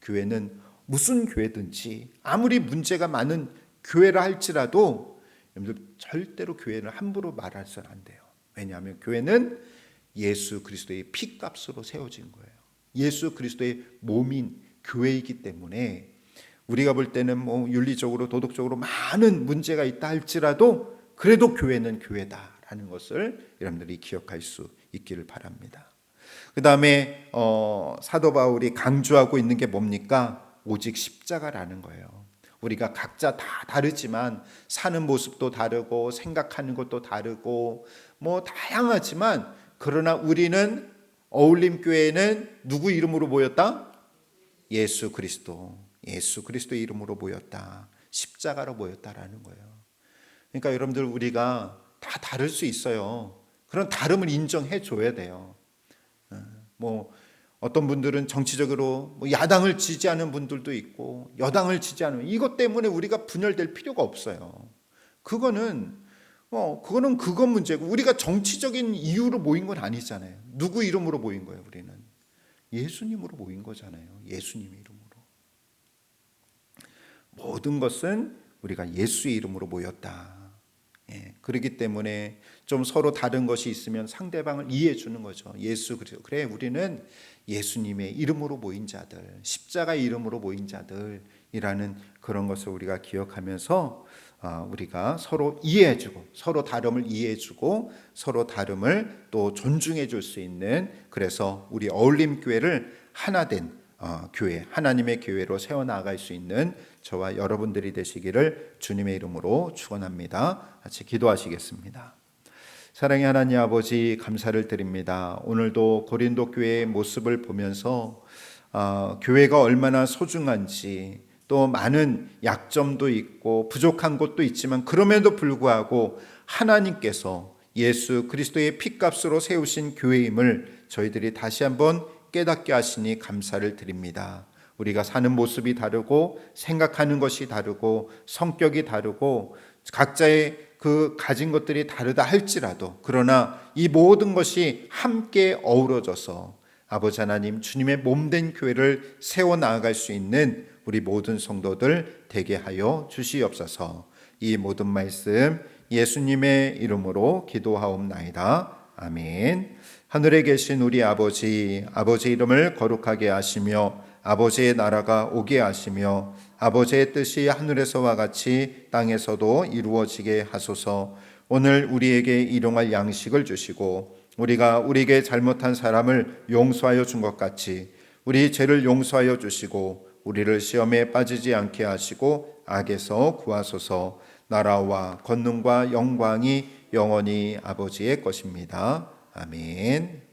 교회는 무슨 교회든지 아무리 문제가 많은 교회라 할지라도 여러분들 절대로 교회를 함부로 말해서는 안 돼요. 왜냐하면 교회는 예수 그리스도의 피값으로 세워진 거예요. 예수 그리스도의 몸인 교회이기 때문에 우리가 볼 때는 윤리적으로 도덕적으로 많은 문제가 있다 할지라도 그래도 교회는 교회다라는 것을 여러분들이 기억할 수 있기를 바랍니다. 그 다음에 사도 바울이 강조하고 있는 게 뭡니까? 오직 십자가라는 거예요. 우리가 각자 다 다르지만 사는 모습도 다르고 생각하는 것도 다르고 다양하지만, 그러나 우리는 어울림교회는 누구 이름으로 모였다? 예수 그리스도의 이름으로 모였다. 십자가로 모였다라는 거예요. 그러니까 여러분들 우리가 다 다를 수 있어요. 그런 다름을 인정해 줘야 돼요. 어떤 분들은 정치적으로 야당을 지지하는 분들도 있고 여당을 지지하는, 이것 때문에 우리가 분열될 필요가 없어요. 그건 그건 문제고, 우리가 정치적인 이유로 모인 건 아니잖아요. 누구 이름으로 모인 거예요? 우리는 예수님으로 모인 거잖아요. 예수님의 이름으로. 모든 것은 우리가 예수의 이름으로 모였다. 그렇기 때문에 좀 서로 다른 것이 있으면 상대방을 이해해 주는 거죠. 예수 그리스도. 그래, 우리는 예수님의 이름으로 모인 자들, 십자가의 이름으로 모인 자들이라는 그런 것을 우리가 기억하면서 우리가 서로 이해해 주고, 서로 다름을 이해해 주고, 서로 다름을 또 존중해 줄 수 있는, 그래서 우리 어울림 교회를 하나된 교회, 하나님의 교회로 세워나갈 수 있는 저와 여러분들이 되시기를 주님의 이름으로 축원합니다. 같이 기도하시겠습니다. 사랑의 하나님 아버지, 감사를 드립니다. 오늘도 고린도 교회의 모습을 보면서 교회가 얼마나 소중한지, 또 많은 약점도 있고 부족한 것도 있지만 그럼에도 불구하고 하나님께서 예수 그리스도의 피값으로 세우신 교회임을 저희들이 다시 한번 깨닫게 하시니 감사를 드립니다. 우리가 사는 모습이 다르고 생각하는 것이 다르고 성격이 다르고 각자의 그 가진 것들이 다르다 할지라도, 그러나 이 모든 것이 함께 어우러져서 아버지 하나님 주님의 몸된 교회를 세워나갈 수 있는 우리 모든 성도들 되게 하여 주시옵소서. 이 모든 말씀 예수님의 이름으로 기도하옵나이다. 아멘. 하늘에 계신 우리 아버지, 아버지 이름을 거룩하게 하시며 아버지의 나라가 오게 하시며 아버지의 뜻이 하늘에서와 같이 땅에서도 이루어지게 하소서. 오늘 우리에게 일용할 양식을 주시고 우리가 우리에게 잘못한 사람을 용서하여 준 것 같이 우리 죄를 용서하여 주시고 우리를 시험에 빠지지 않게 하시고 악에서 구하소서. 나라와 권능과 영광이 영원히 아버지의 것입니다. 아멘.